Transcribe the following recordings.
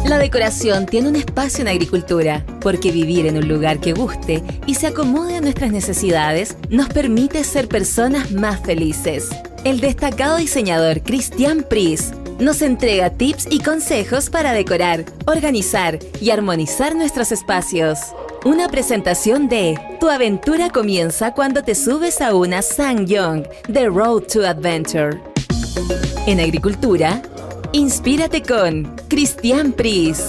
La decoración tiene un espacio en agricultura, porque vivir en un lugar que guste y se acomode a nuestras necesidades nos permite ser personas más felices. El destacado diseñador Cristian Pris nos entrega tips y consejos para decorar, organizar y armonizar nuestros espacios. Una presentación de Tu aventura comienza cuando te subes a una SsangYong, The Road to Adventure. En agricultura, inspírate con Cristian Pris.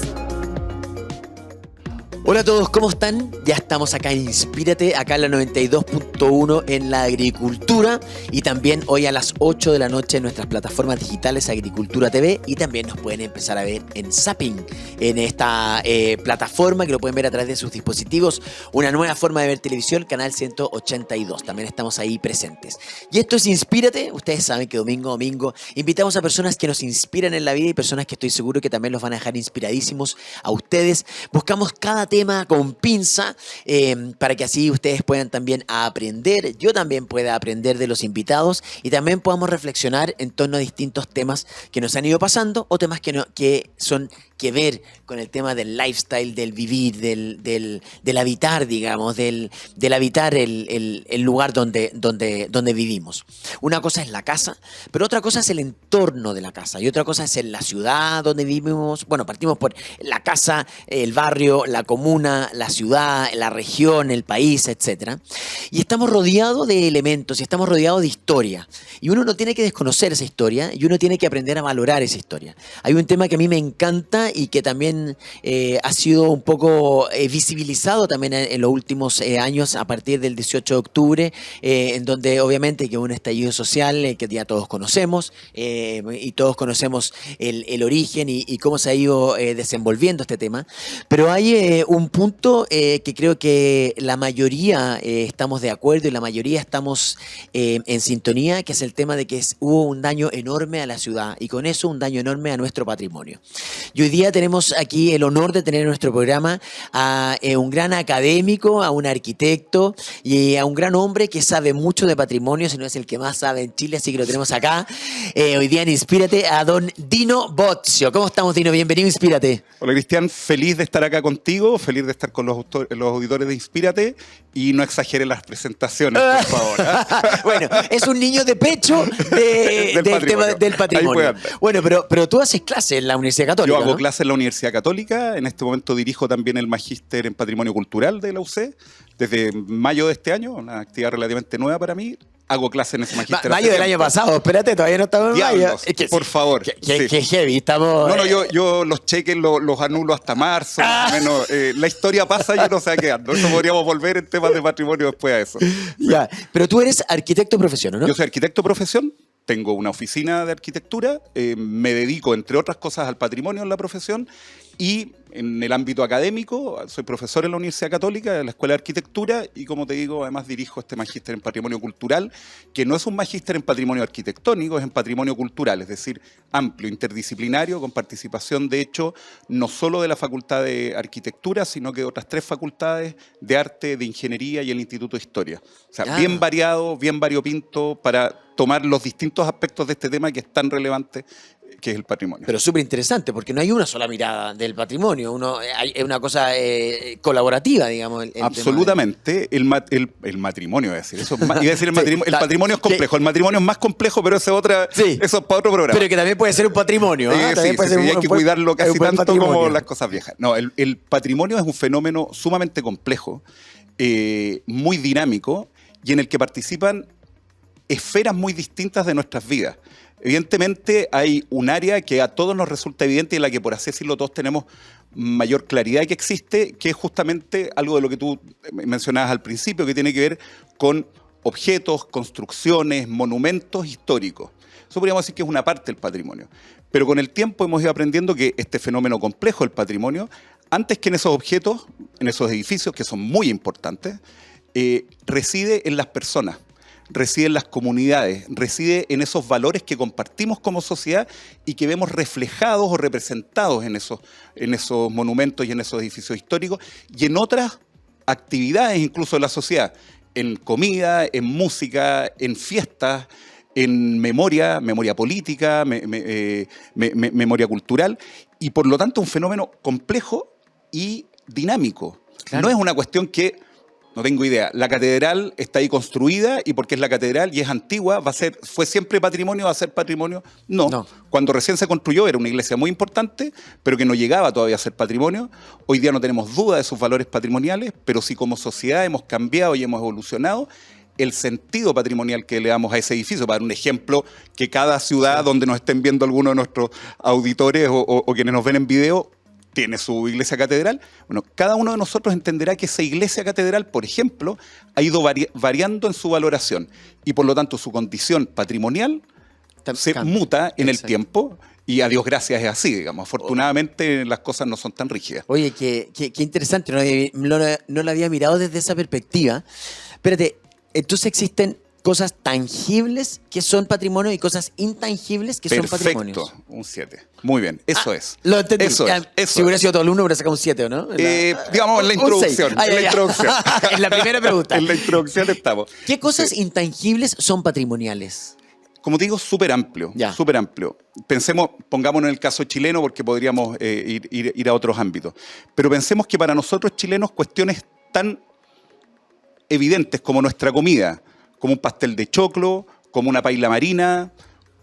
Hola a todos, ¿cómo están? Ya estamos acá en Inspírate, acá en la 92.1 en la agricultura y también hoy a las 8 de la noche en nuestras plataformas digitales Agricultura TV y también nos pueden empezar a ver en Zapping, en esta plataforma que lo pueden ver a través de sus dispositivos, una nueva forma de ver televisión, canal 182, también estamos ahí presentes. Y esto es Inspírate, ustedes saben que domingo a domingo invitamos a personas que nos inspiran en la vida y personas que estoy seguro que también los van a dejar inspiradísimos a ustedes. Buscamos cada tema con pinza para que así ustedes puedan también aprender, yo también pueda aprender de los invitados y también podamos reflexionar en torno a distintos temas que nos han ido pasando o temas que son que ver con el tema del lifestyle, del vivir, del habitar, digamos, del habitar el lugar donde vivimos. Una cosa es la casa, pero otra cosa es el entorno de la casa y otra cosa es en la ciudad donde vivimos. Bueno, partimos por la casa, el barrio, la comuna, la ciudad, la región, el país, etc. Y estamos rodeados de elementos y estamos rodeados de historia. Y uno no tiene que desconocer esa historia y uno tiene que aprender a valorar esa historia. Hay un tema que a mí me encanta y que también ha sido un poco visibilizado también en los últimos años a partir del 18 de octubre, en donde obviamente que hubo un estallido social que ya todos conocemos y todos conocemos el origen y cómo se ha ido desenvolviendo este tema. Pero hay un punto que creo que la mayoría estamos de acuerdo y la mayoría estamos en sintonía, que es el tema de que hubo un daño enorme a la ciudad y con eso un daño enorme a nuestro patrimonio. Y hoy día tenemos aquí el honor de tener en nuestro programa a un gran académico, a un arquitecto y a un gran hombre que sabe mucho de patrimonio, si no es el que más sabe en Chile, así que lo tenemos acá. Hoy día en Inspírate a don Dino Bozio. ¿Cómo estamos, Dino? Bienvenido a Inspírate. Hola, Cristian. Feliz de estar acá contigo, feliz de estar con los auditores de Inspírate y no exageren las presentaciones, por favor. Bueno, es un niño de pecho del patrimonio. Bueno, pero tú haces clases en la Universidad Católica. Yo hago ¿no? clases en la Universidad Católica. En este momento dirijo también el Magíster en Patrimonio Cultural de la UC desde mayo de este año, una actividad relativamente nueva para mí. Hago clases en ese magíster. Mayo del año pasado, espérate, todavía no estamos en mayo. Es que, por favor. Que heavy, estamos... No, yo los cheques los anulo hasta marzo, más o menos. La historia pasa y uno se va quedando. Eso podríamos volver en temas de patrimonio después a eso. Ya, pero tú eres arquitecto de profesión, ¿no? Yo soy arquitecto de profesión. Tengo una oficina de arquitectura, me dedico, entre otras cosas, al patrimonio en la profesión y en el ámbito académico, soy profesor en la Universidad Católica, en la Escuela de Arquitectura y, como te digo, además dirijo este magíster en patrimonio cultural, que no es un magíster en patrimonio arquitectónico, es en patrimonio cultural, es decir, amplio, interdisciplinario, con participación, de hecho, no solo de la Facultad de Arquitectura, sino que de otras 3 facultades de arte, de ingeniería y el Instituto de Historia. O sea, bien variado, bien variopinto para tomar los distintos aspectos de este tema que es tan relevante, que es el patrimonio. Pero súper interesante, porque no hay una sola mirada del patrimonio, es una cosa colaborativa, digamos. Absolutamente. El matrimonio, iba a decir. Eso, iba a decir el matrimonio. El patrimonio es complejo. El matrimonio es más complejo, pero eso es para otro programa. Pero que también puede ser un patrimonio. También puede ser hay que cuidarlo casi tanto como las cosas viejas. No, el patrimonio es un fenómeno sumamente complejo, muy dinámico, y en el que participan esferas muy distintas de nuestras vidas. Evidentemente hay un área que a todos nos resulta evidente y en la que, por así decirlo, todos tenemos mayor claridad que existe, que es justamente algo de lo que tú mencionabas al principio, que tiene que ver con objetos, construcciones, monumentos históricos. Eso podríamos decir que es una parte del patrimonio. Pero con el tiempo hemos ido aprendiendo que este fenómeno complejo del patrimonio, antes que en esos objetos, en esos edificios que son muy importantes, reside en las personas. Reside en las comunidades, reside en esos valores que compartimos como sociedad y que vemos reflejados o representados en esos monumentos y en esos edificios históricos y en otras actividades incluso de la sociedad, en comida, en música, en fiestas, en memoria política, memoria cultural, y por lo tanto un fenómeno complejo y dinámico. Claro. No es una cuestión que, no tengo idea, la catedral está ahí construida y porque es la catedral y es antigua, ¿fue siempre patrimonio, va a ser patrimonio? No. Cuando recién se construyó era una iglesia muy importante, pero que no llegaba todavía a ser patrimonio. Hoy día no tenemos duda de sus valores patrimoniales, pero sí como sociedad hemos cambiado y hemos evolucionado el sentido patrimonial que le damos a ese edificio. Para dar un ejemplo, que cada ciudad donde nos estén viendo algunos de nuestros auditores o quienes nos ven en video, tiene su iglesia catedral. Bueno, cada uno de nosotros entenderá que esa iglesia catedral, por ejemplo, ha ido variando en su valoración y por lo tanto su condición patrimonial se muta en el tiempo y a Dios gracias es así, digamos. Afortunadamente las cosas no son tan rígidas. Oye, qué interesante, no lo había mirado desde esa perspectiva. Espérate, entonces existen cosas tangibles que son patrimonio y cosas intangibles que son patrimonios. Perfecto, un 7. Muy bien, eso es. Lo entendí. Eso si hubiera sido todo alumno, hubiera sacado un 7, ¿o no? Digamos, en la introducción. En la primera pregunta. En la introducción estamos. ¿Qué cosas intangibles son patrimoniales? Como te digo, súper amplio, súper amplio. Pensemos, pongámonos en el caso chileno porque podríamos ir a otros ámbitos. Pero pensemos que para nosotros chilenos cuestiones tan evidentes como nuestra comida, como un pastel de choclo, como una paila marina,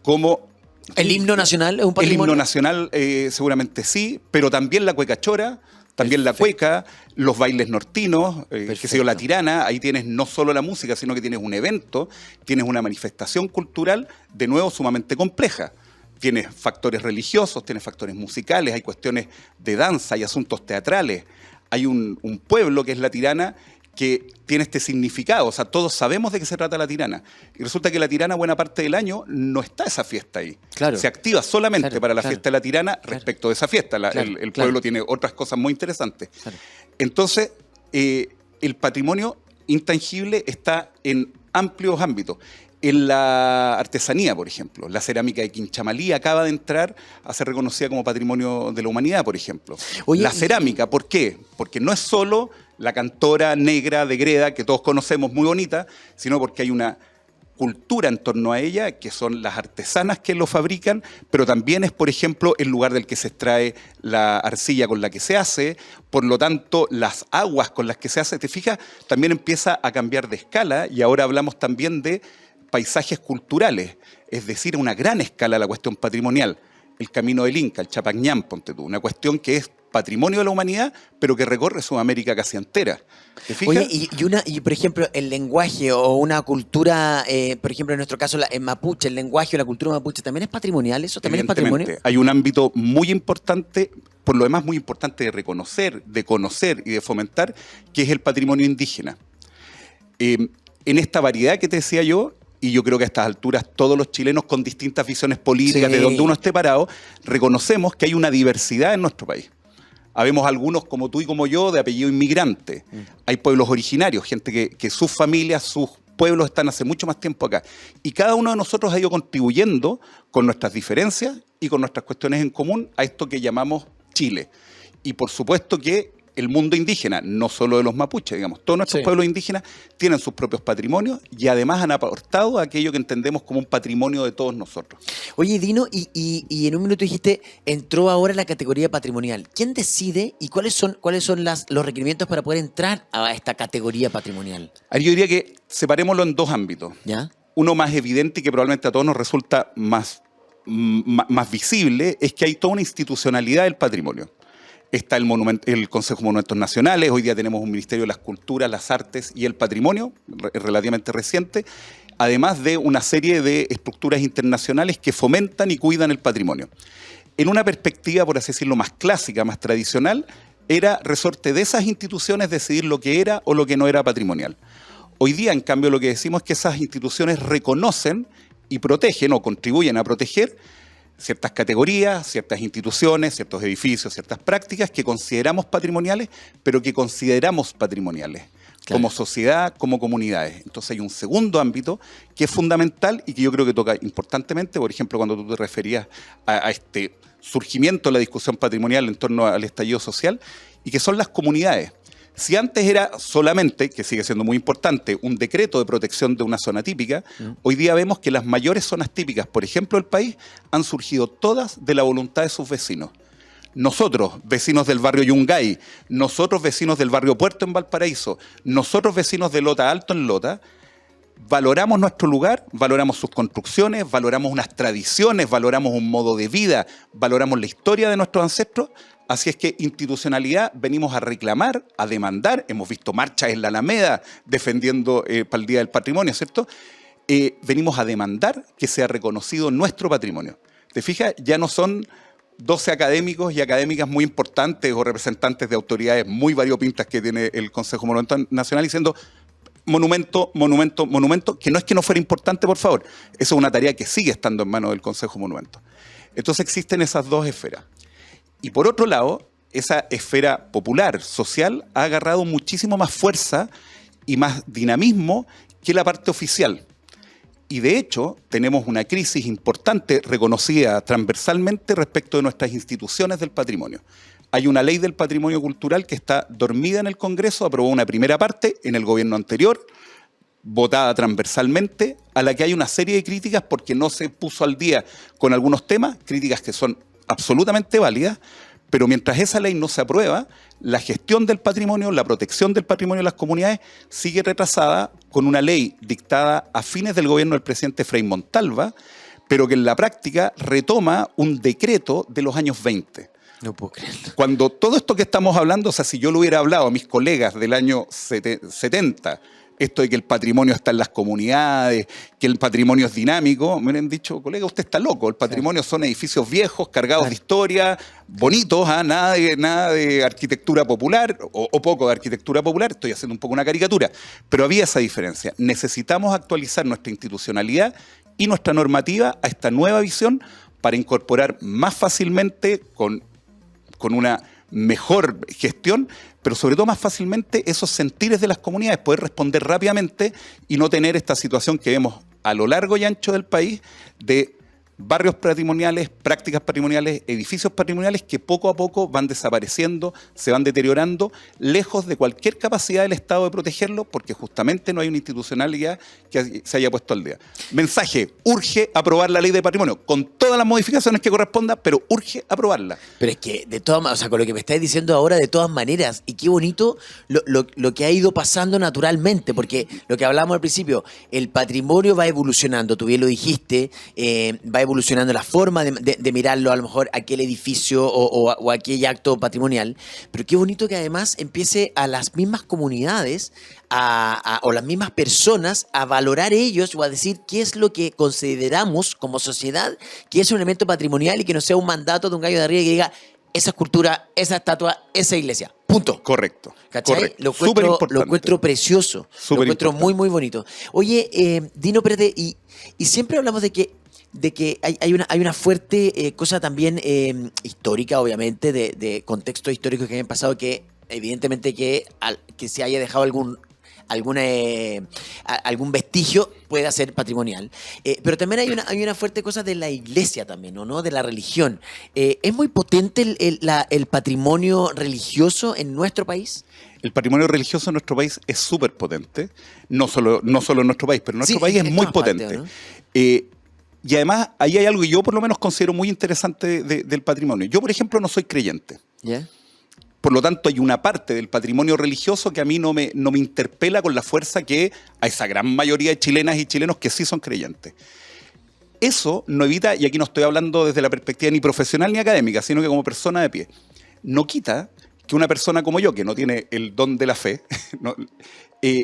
como... ¿El himno nacional es un patrimonio? El himno nacional seguramente sí, pero también la cueca chora, también la cueca, los bailes nortinos, que se dio la tirana. Ahí tienes no solo la música, sino que tienes un evento, tienes una manifestación cultural, de nuevo, sumamente compleja. Tienes factores religiosos, tienes factores musicales, hay cuestiones de danza, hay asuntos teatrales. Hay un pueblo que es la Tirana, que tiene este significado, o sea, todos sabemos de qué se trata la Tirana. Y resulta que la Tirana, buena parte del año, no está esa fiesta ahí. Claro. Se activa solamente para la fiesta de la Tirana respecto de esa fiesta. El pueblo tiene otras cosas muy interesantes. Claro. Entonces, el patrimonio intangible está en amplios ámbitos. En la artesanía, por ejemplo, la cerámica de Quinchamalí acaba de entrar a ser reconocida como patrimonio de la humanidad, por ejemplo. Oye, la cerámica, ¿por qué? Porque no es solo la cantora negra de greda, que todos conocemos, muy bonita, sino porque hay una cultura en torno a ella, que son las artesanas que lo fabrican, pero también es, por ejemplo, el lugar del que se extrae la arcilla con la que se hace, por lo tanto, las aguas con las que se hace, te fijas, también empieza a cambiar de escala y ahora hablamos también de paisajes culturales, es decir, a una gran escala la cuestión patrimonial. El Camino del Inca, el Chapañán, ponte tú, una cuestión que es patrimonio de la humanidad, pero que recorre Sudamérica casi entera. ¿Te fijas? Oye, y por ejemplo, el lenguaje o una cultura, por ejemplo, en nuestro caso, en mapuche, el lenguaje o la cultura mapuche, ¿también es patrimonial? ¿Eso también es patrimonio? Hay un ámbito muy importante, por lo demás muy importante de reconocer, de conocer y de fomentar, que es el patrimonio indígena. En esta variedad que te decía yo, y yo creo que a estas alturas todos los chilenos con distintas visiones políticas, de donde uno esté parado, reconocemos que hay una diversidad en nuestro país. Habemos algunos como tú y como yo de apellido inmigrante. Hay pueblos originarios, gente que sus familias, sus pueblos están hace mucho más tiempo acá. Y cada uno de nosotros ha ido contribuyendo con nuestras diferencias y con nuestras cuestiones en común a esto que llamamos Chile. Y por supuesto que el mundo indígena, no solo de los mapuches, digamos, todos nuestros pueblos indígenas tienen sus propios patrimonios y además han aportado aquello que entendemos como un patrimonio de todos nosotros. Oye, Dino, y en un minuto dijiste, entró ahora la categoría patrimonial. ¿Quién decide y cuáles son los requerimientos para poder entrar a esta categoría patrimonial? Yo diría que separémoslo en dos ámbitos. ¿Ya? Uno más evidente y que probablemente a todos nos resulta más visible es que hay toda una institucionalidad del patrimonio. Está el Consejo de Monumentos Nacionales, hoy día tenemos un Ministerio de las Culturas, las Artes y el Patrimonio, relativamente reciente, además de una serie de estructuras internacionales que fomentan y cuidan el patrimonio. En una perspectiva, por así decirlo, más clásica, más tradicional, era resorte de esas instituciones decidir lo que era o lo que no era patrimonial. Hoy día, en cambio, lo que decimos es que esas instituciones reconocen y protegen o contribuyen a proteger ciertas categorías, ciertas instituciones, ciertos edificios, ciertas prácticas que consideramos patrimoniales, pero que consideramos patrimoniales como sociedad, como comunidades. Entonces hay un segundo ámbito que es fundamental y que yo creo que toca importantemente, por ejemplo, cuando tú te referías a este surgimiento de la discusión patrimonial en torno al estallido social, y que son las comunidades. Si antes era solamente, que sigue siendo muy importante, un decreto de protección de una zona típica, hoy día vemos que las mayores zonas típicas, por ejemplo, del país, han surgido todas de la voluntad de sus vecinos. Nosotros, vecinos del barrio Yungay, nosotros, vecinos del barrio Puerto en Valparaíso, nosotros, vecinos de Lota Alto en Lota, valoramos nuestro lugar, valoramos sus construcciones, valoramos unas tradiciones, valoramos un modo de vida, valoramos la historia de nuestros ancestros. Así es que institucionalidad venimos a reclamar, a demandar. Hemos visto marchas en la Alameda defendiendo para el Día del Patrimonio, ¿cierto? Venimos a demandar que sea reconocido nuestro patrimonio. ¿Te fijas? Ya no son 12 académicos y académicas muy importantes o representantes de autoridades muy variopintas que tiene el Consejo Monumental Nacional diciendo monumento, monumento, monumento, que no es que no fuera importante, por favor. Eso es una tarea que sigue estando en manos del Consejo Monumento. Entonces existen esas dos esferas. Y por otro lado, esa esfera popular, social, ha agarrado muchísimo más fuerza y más dinamismo que la parte oficial. Y de hecho, tenemos una crisis importante reconocida transversalmente respecto de nuestras instituciones del patrimonio. Hay una ley del patrimonio cultural que está dormida en el Congreso, aprobó una primera parte en el gobierno anterior, votada transversalmente, a la que hay una serie de críticas porque no se puso al día con algunos temas, críticas que son absolutamente válidas, pero mientras esa ley no se aprueba, la gestión del patrimonio, la protección del patrimonio de las comunidades sigue retrasada con una ley dictada a fines del gobierno del presidente Frei Montalva, pero que en la práctica retoma un decreto de los años 20. No puedo creerlo. Cuando todo esto que estamos hablando, o sea, si yo lo hubiera hablado a mis colegas del año 70, esto de que el patrimonio está en las comunidades, que el patrimonio es dinámico, me hubieran dicho, colega, usted está loco, el patrimonio son edificios viejos, cargados de historia, bonitos, nada de arquitectura popular, o poco de arquitectura popular, estoy haciendo un poco una caricatura, pero había esa diferencia. Necesitamos actualizar nuestra institucionalidad y nuestra normativa a esta nueva visión para incorporar más fácilmente, con una mejor gestión, pero sobre todo más fácilmente esos sentires de las comunidades, poder responder rápidamente y no tener esta situación que vemos a lo largo y ancho del país de barrios patrimoniales, prácticas patrimoniales, edificios patrimoniales que poco a poco van desapareciendo, se van deteriorando, lejos de cualquier capacidad del Estado de protegerlo, porque justamente no hay una institucionalidad que se haya puesto al día. Mensaje, urge aprobar la ley de patrimonio, con todas las modificaciones que corresponda, pero urge aprobarla. Pero es que, de todas maneras, o sea, con lo que me estáis diciendo ahora, de todas maneras, y qué bonito lo que ha ido pasando naturalmente, porque lo que hablábamos al principio, el patrimonio va evolucionando, tú bien lo dijiste, va evolucionando la forma de mirarlo, a lo mejor aquel edificio o aquel acto patrimonial, pero qué bonito que además empiece a las mismas comunidades o las mismas personas a valorar ellos o a decir qué es lo que consideramos como sociedad que es un elemento patrimonial y que no sea un mandato de un gallo de arriba que diga esa escultura, esa estatua, esa iglesia. Punto. Correcto. ¿Cachai? Correcto. Lo encuentro precioso. Lo encuentro muy, muy bonito. Oye, Dino, espérate, y siempre hablamos de que hay una fuerte cosa también histórica, obviamente, de contextos históricos que han pasado, que evidentemente que se haya dejado algún vestigio puede ser patrimonial. Pero también hay una fuerte cosa de la iglesia también, ¿no? De la religión. ¿Es muy potente el patrimonio religioso en nuestro país? El patrimonio religioso en nuestro país es súper potente. No solo en nuestro país, pero en nuestro país es muy potente. Partes, ¿no? Y además, ahí hay algo que yo por lo menos considero muy interesante del patrimonio. Yo, por ejemplo, no soy creyente. ¿Ya? Por lo tanto, hay una parte del patrimonio religioso que a mí no me interpela con la fuerza que a esa gran mayoría de chilenas y chilenos que sí son creyentes. Eso no evita, y aquí no estoy hablando desde la perspectiva ni profesional ni académica, sino que como persona de pie, no quita que una persona como yo, que no tiene el don de la fe,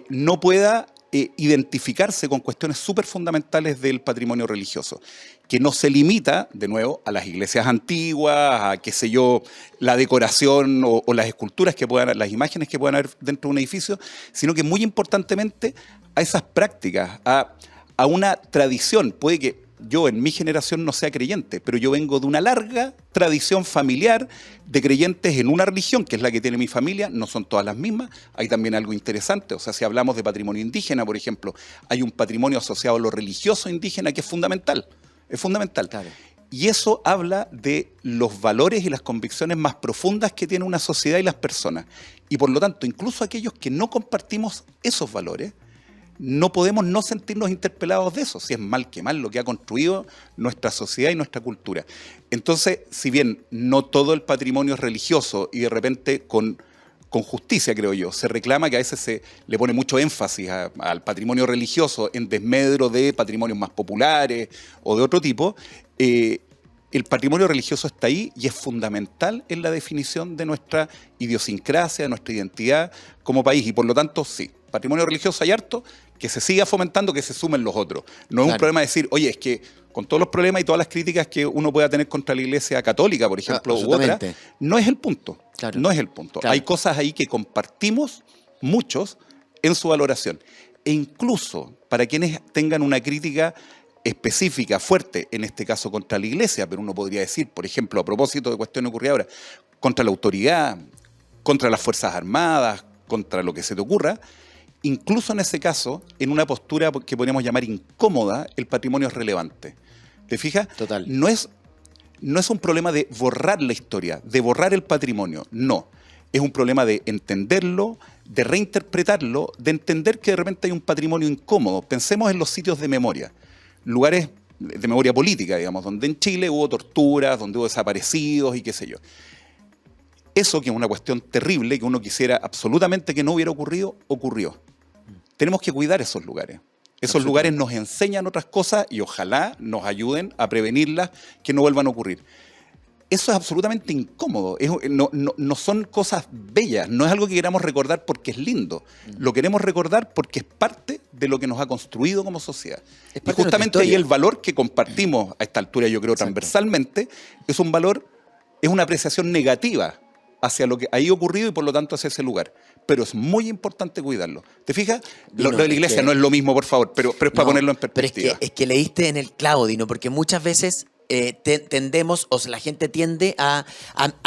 no pueda identificarse con cuestiones súper fundamentales del patrimonio religioso, que no se limita, de nuevo, a las iglesias antiguas, a, qué sé yo, la decoración o las esculturas que puedan, las imágenes que puedan haber dentro de un edificio, sino que muy importantemente a esas prácticas, a una tradición. Puede que yo en mi generación no sea creyente, pero yo vengo de una larga tradición familiar de creyentes en una religión, que es la que tiene mi familia, no son todas las mismas. Hay también algo interesante, o sea, si hablamos de patrimonio indígena, por ejemplo, hay un patrimonio asociado a lo religioso indígena que es fundamental, Claro. Y eso habla de los valores y las convicciones más profundas que tiene una sociedad y las personas. Y por lo tanto, incluso aquellos que no compartimos esos valores, no podemos no sentirnos interpelados de eso, si es mal que mal lo que ha construido nuestra sociedad y nuestra cultura. Entonces, si bien no todo el patrimonio es religioso y de repente con justicia, creo yo, se reclama que a veces se le pone mucho énfasis al patrimonio religioso en desmedro de patrimonios más populares o de otro tipo, el patrimonio religioso está ahí y es fundamental en la definición de nuestra idiosincrasia, de nuestra identidad como país. Y por lo tanto, sí, patrimonio religioso hay harto, que se siga fomentando, que se sumen los otros. No es un problema decir, oye, es que con todos los problemas y todas las críticas que uno pueda tener contra la Iglesia Católica, por ejemplo, u otra, no es el punto. Claro. No es el punto. Claro. Hay cosas ahí que compartimos muchos en su valoración. E incluso para quienes tengan una crítica específica, fuerte, en este caso contra la Iglesia, pero uno podría decir, por ejemplo, a propósito de cuestiones ocurridas ahora, contra la autoridad, contra las Fuerzas Armadas, contra lo que se te ocurra, incluso en ese caso, en una postura que podríamos llamar incómoda, el patrimonio es relevante. ¿Te fijas? Total. No es un problema de borrar la historia, de borrar el patrimonio, no. Es un problema de entenderlo, de reinterpretarlo, de entender que de repente hay un patrimonio incómodo. Pensemos en los sitios de memoria, lugares de memoria política, digamos, donde en Chile hubo torturas, donde hubo desaparecidos y qué sé yo. Eso, que es una cuestión terrible, que uno quisiera absolutamente que no hubiera ocurrido, ocurrió. Tenemos que cuidar esos lugares. Esos lugares nos enseñan otras cosas y ojalá nos ayuden a prevenirlas, que no vuelvan a ocurrir. Eso es absolutamente incómodo. No son cosas bellas. No es algo que queramos recordar porque es lindo. Lo queremos recordar porque es parte de lo que nos ha construido como sociedad. Y justamente ahí el valor que compartimos a esta altura, yo creo, transversalmente, es un valor, es una apreciación negativa hacia lo que ahí ha ocurrido y por lo tanto hacia ese lugar. Pero es muy importante cuidarlo. ¿Te fijas? Lo de la Iglesia no es lo mismo, por favor, pero es para ponerlo en perspectiva. Pero es que leíste en el clavo, Dino, porque muchas veces tendemos, o sea, la gente tiende a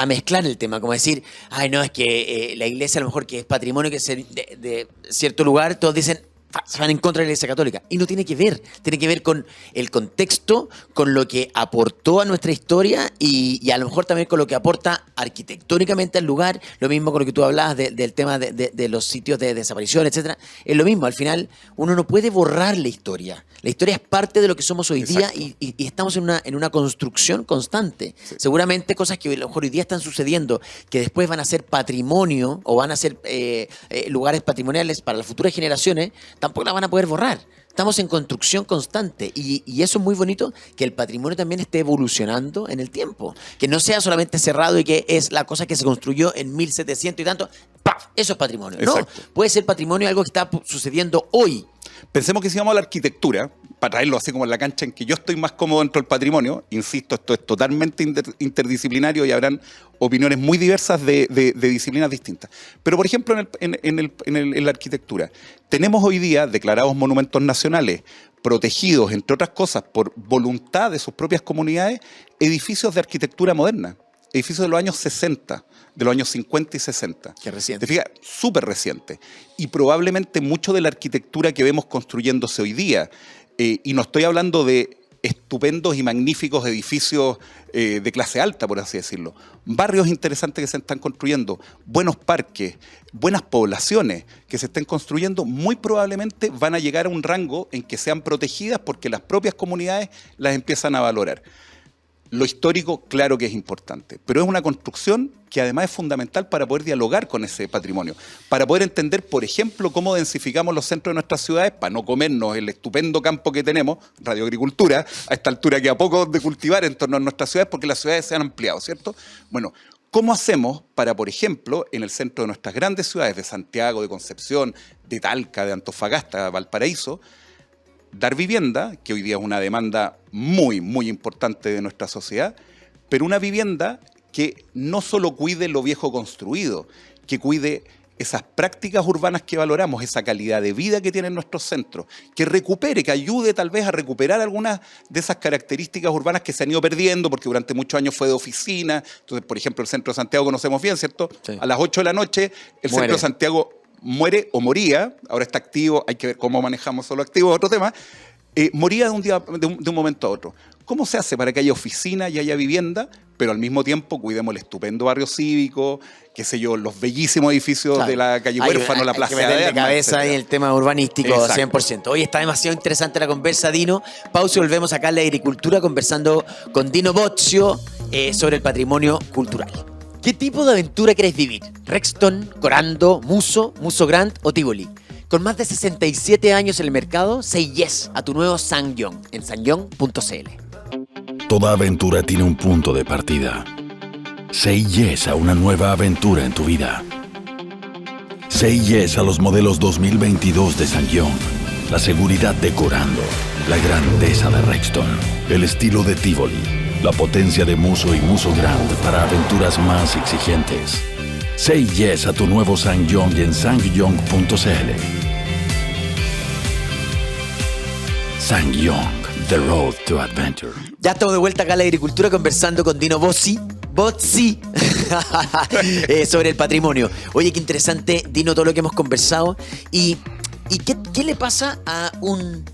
mezclar el tema, como decir, ay, no, es que la Iglesia a lo mejor que es patrimonio que es de cierto lugar, todos dicen, se van en contra de la Iglesia Católica. Y no tiene que ver con el contexto, con lo que aportó a nuestra historia y a lo mejor también con lo que aporta arquitectónicamente al lugar. Lo mismo con lo que tú hablabas del tema de los sitios de desaparición, etcétera. Es lo mismo, al final uno no puede borrar la historia. La historia es parte de lo que somos hoy día y estamos en una construcción constante. Sí. Seguramente cosas que a lo mejor hoy día están sucediendo, que después van a ser patrimonio o van a ser lugares patrimoniales para las futuras generaciones, tampoco la van a poder borrar. Estamos en construcción constante y eso es muy bonito, que el patrimonio también esté evolucionando en el tiempo. Que no sea solamente cerrado y que es la cosa que se construyó en 1700 y tanto, ¡paf! Eso es patrimonio. Exacto. No, puede ser patrimonio algo que está sucediendo hoy. Pensemos que si vamos a la arquitectura, para traerlo así como en la cancha en que yo estoy más cómodo dentro del patrimonio, insisto, esto es totalmente interdisciplinario y habrán opiniones muy diversas de disciplinas distintas. Pero, por ejemplo, en la arquitectura, tenemos hoy día declarados monumentos nacionales, protegidos, entre otras cosas, por voluntad de sus propias comunidades, edificios de arquitectura moderna, edificios de los años 60, de los años 50 y 60. Qué reciente. ¿Te fijas? Súper reciente. Y probablemente mucho de la arquitectura que vemos construyéndose hoy día, y no estoy hablando de estupendos y magníficos edificios de clase alta, por así decirlo. Barrios interesantes que se están construyendo, buenos parques, buenas poblaciones que se estén construyendo, muy probablemente van a llegar a un rango en que sean protegidas porque las propias comunidades las empiezan a valorar. Lo histórico, claro que es importante, pero es una construcción que además es fundamental para poder dialogar con ese patrimonio, para poder entender, por ejemplo, cómo densificamos los centros de nuestras ciudades para no comernos el estupendo campo que tenemos, radioagricultura, a esta altura que a poco de cultivar en torno a nuestras ciudades porque las ciudades se han ampliado, ¿cierto? Bueno, ¿cómo hacemos para, por ejemplo, en el centro de nuestras grandes ciudades de Santiago, de Concepción, de Talca, de Antofagasta, de Valparaíso, dar vivienda, que hoy día es una demanda muy, muy importante de nuestra sociedad, pero una vivienda que no solo cuide lo viejo construido, que cuide esas prácticas urbanas que valoramos, esa calidad de vida que tienen nuestros centros, que recupere, que ayude tal vez a recuperar algunas de esas características urbanas que se han ido perdiendo, porque durante muchos años fue de oficina. Entonces, por ejemplo, el centro de Santiago conocemos bien, ¿cierto? Sí. A las 8 de la noche, el centro de Santiago muere o moría, ahora está activo, hay que ver cómo manejamos solo activo, otro tema, moría de un momento a otro. ¿Cómo se hace para que haya oficina y haya vivienda, pero al mismo tiempo cuidemos el estupendo barrio cívico, qué sé yo, los bellísimos edificios de la calle Huérfano, la Plaza de Armas, de cabeza en el tema urbanístico. Exacto. 100%. Hoy está demasiado interesante la conversa, Dino. Pausa y volvemos acá en la agricultura conversando con Dino Boccio sobre el patrimonio cultural. ¿Qué tipo de aventura queréis vivir? ¿Rexton, Corando, Muso Grant o Tivoli? Con más de 67 años en el mercado, say yes a tu nuevo SsangYong en sangyong.cl. Toda aventura tiene un punto de partida. Say yes a una nueva aventura en tu vida. Say yes a los modelos 2022 de SsangYong. La seguridad de Corando, la grandeza de Rexton, el estilo de Tivoli, la potencia de Muso y Muso Grant para aventuras más exigentes. Say yes a tu nuevo SsangYong en sangyong.cl. SsangYong, the road to adventure. Ya estamos de vuelta acá en la agricultura conversando con Dino Boccio sobre el patrimonio. Oye, qué interesante, Dino, todo lo que hemos conversado. ¿Y qué le pasa a un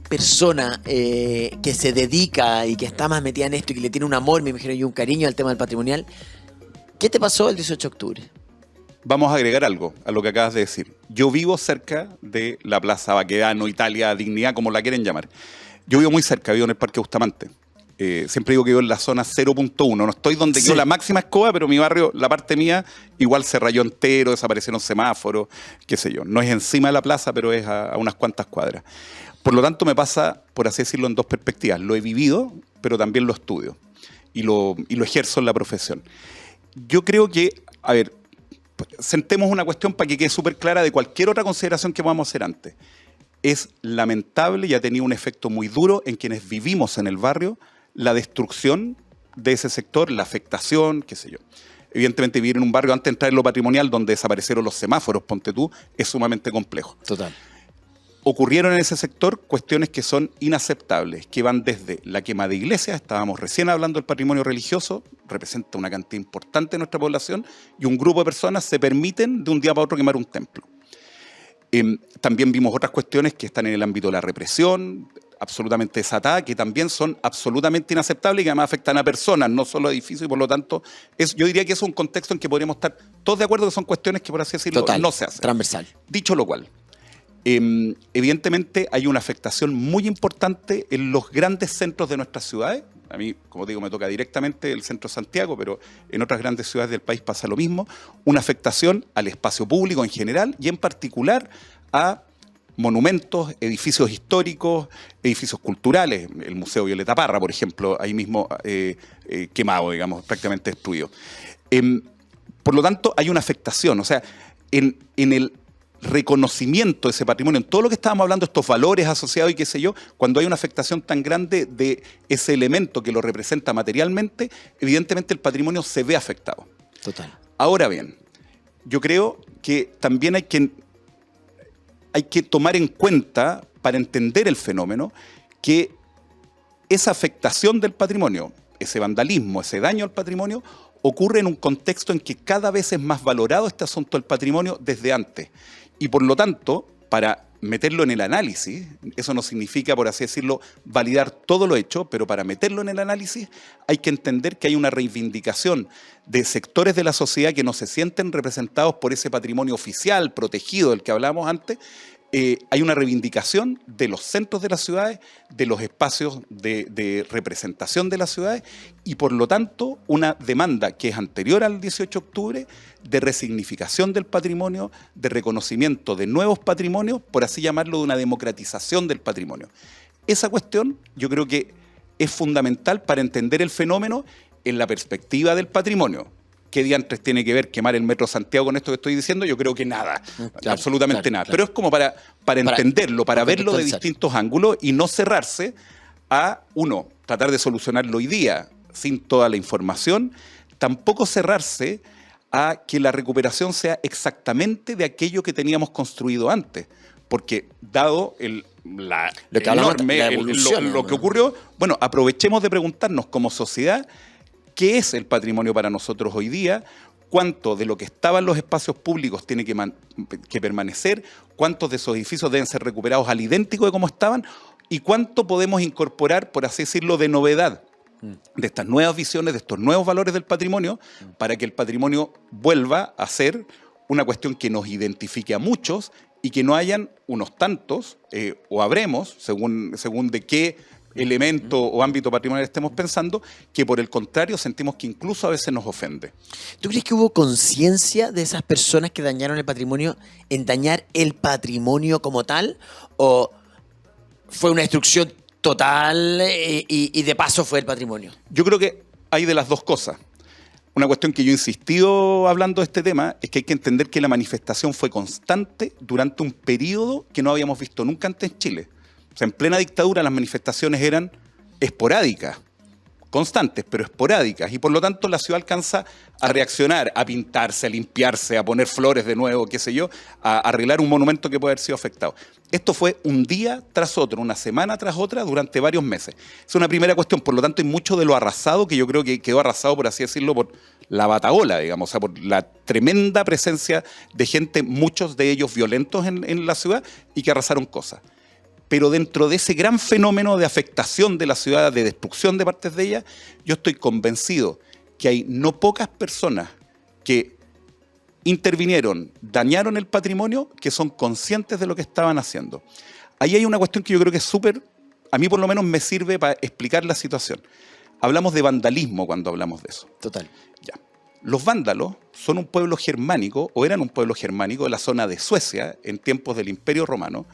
persona que se dedica y que está más metida en esto y que le tiene un amor, me imagino, y un cariño al tema del patrimonial? ¿Qué te pasó el 18 de octubre? Vamos a agregar algo a lo que acabas de decir. Yo vivo cerca de la Plaza Baquedano, Italia, Dignidad, como la quieren llamar. Yo vivo muy cerca, vivo en el Parque Bustamante. Siempre digo que vivo en la zona 0.1. No estoy donde quedó la máxima escoba, pero mi barrio, la parte mía, igual se rayó entero, desaparecieron semáforos, qué sé yo. No es encima de la plaza, pero es a unas cuantas cuadras. Por lo tanto, me pasa, por así decirlo, en dos perspectivas. Lo he vivido, pero también lo estudio. Y lo ejerzo en la profesión. Yo creo que, a ver, sentemos una cuestión para que quede súper clara de cualquier otra consideración que podamos hacer antes. Es lamentable y ha tenido un efecto muy duro en quienes vivimos en el barrio, la destrucción de ese sector, la afectación, qué sé yo. Evidentemente vivir en un barrio antes de entrar en lo patrimonial donde desaparecieron los semáforos, ponte tú, es sumamente complejo. Total. Ocurrieron en ese sector cuestiones que son inaceptables, que van desde la quema de iglesias, estábamos recién hablando del patrimonio religioso, representa una cantidad importante de nuestra población, y un grupo de personas se permiten de un día para otro quemar un templo. También vimos otras cuestiones que están en el ámbito de la represión, absolutamente desatada, que también son absolutamente inaceptables y que además afectan a personas, no solo a edificios, y por lo tanto, yo diría que es un contexto en que podríamos estar todos de acuerdo que son cuestiones que, por así decirlo, total, no se hacen. Transversal. Dicho lo cual, evidentemente hay una afectación muy importante en los grandes centros de nuestras ciudades. A mí, como digo, me toca directamente el centro de Santiago, pero en otras grandes ciudades del país pasa lo mismo. Una afectación al espacio público en general y en particular a monumentos, edificios históricos, edificios culturales. El Museo Violeta Parra, por ejemplo, ahí mismo quemado, digamos, prácticamente destruido. Por lo tanto, hay una afectación. O sea, en el reconocimiento de ese patrimonio, en todo lo que estábamos hablando, estos valores asociados y qué sé yo, cuando hay una afectación tan grande de ese elemento que lo representa materialmente, evidentemente el patrimonio se ve afectado. Total. Ahora bien, yo creo que también hay que tomar en cuenta, para entender el fenómeno, que esa afectación del patrimonio, ese vandalismo, ese daño al patrimonio, ocurre en un contexto en que cada vez es más valorado este asunto del patrimonio desde antes. Y por lo tanto, para meterlo en el análisis, eso no significa, por así decirlo, validar todo lo hecho, pero para meterlo en el análisis hay que entender que hay una reivindicación de sectores de la sociedad que no se sienten representados por ese patrimonio oficial, protegido, del que hablábamos antes. Hay una reivindicación de los centros de las ciudades, de los espacios de representación de las ciudades y por lo tanto una demanda que es anterior al 18 de octubre de resignificación del patrimonio, de reconocimiento de nuevos patrimonios, por así llamarlo, de una democratización del patrimonio. Esa cuestión yo creo que es fundamental para entender el fenómeno en la perspectiva del patrimonio. ¿Qué diantres tiene que ver quemar el Metro Santiago con esto que estoy diciendo? Yo creo que nada, absolutamente nada. Claro. Pero es como para entenderlo, para verlo de distintos ángulos y no cerrarse a, uno, tratar de solucionarlo hoy día sin toda la información, tampoco cerrarse a que la recuperación sea exactamente de aquello que teníamos construido antes. Porque dado lo que ocurrió, bueno, aprovechemos de preguntarnos como sociedad ¿qué es el patrimonio para nosotros hoy día? ¿Cuánto de lo que estaba en los espacios públicos tiene que permanecer? ¿Cuántos de esos edificios deben ser recuperados al idéntico de cómo estaban? y cuánto podemos incorporar, por así decirlo, de novedad de estas nuevas visiones, de estos nuevos valores del patrimonio, para que el patrimonio vuelva a ser una cuestión que nos identifique a muchos y que no hayan unos tantos, o habremos, según de qué elemento o ámbito patrimonial estemos pensando, que por el contrario sentimos que incluso a veces nos ofende. ¿Tú crees que hubo conciencia de esas personas que dañaron el patrimonio en dañar el patrimonio como tal? ¿O fue una destrucción total y de paso fue el patrimonio? Yo creo que hay de las dos cosas. Una cuestión que yo he insistido hablando de este tema es que hay que entender que la manifestación fue constante durante un periodo que no habíamos visto nunca antes en Chile. O sea, en plena dictadura las manifestaciones eran esporádicas, constantes, pero esporádicas. Y por lo tanto la ciudad alcanza a reaccionar, a pintarse, a limpiarse, a poner flores de nuevo, qué sé yo, a arreglar un monumento que puede haber sido afectado. Esto fue un día tras otro, una semana tras otra, durante varios meses. Es una primera cuestión. Por lo tanto, hay mucho de lo arrasado que yo creo que quedó arrasado, por así decirlo, por la batahola, digamos, o sea, por la tremenda presencia de gente, muchos de ellos violentos en la ciudad y que arrasaron cosas. Pero dentro de ese gran fenómeno de afectación de la ciudad, de destrucción de partes de ella, yo estoy convencido que hay no pocas personas que intervinieron, dañaron el patrimonio, que son conscientes de lo que estaban haciendo. Ahí hay una cuestión que yo creo que es súper, a mí por lo menos me sirve para explicar la situación. Hablamos de vandalismo cuando hablamos de eso. Total. Ya. Los vándalos son un pueblo germánico, o eran un pueblo germánico de la zona de Suecia, en tiempos del Imperio Romano,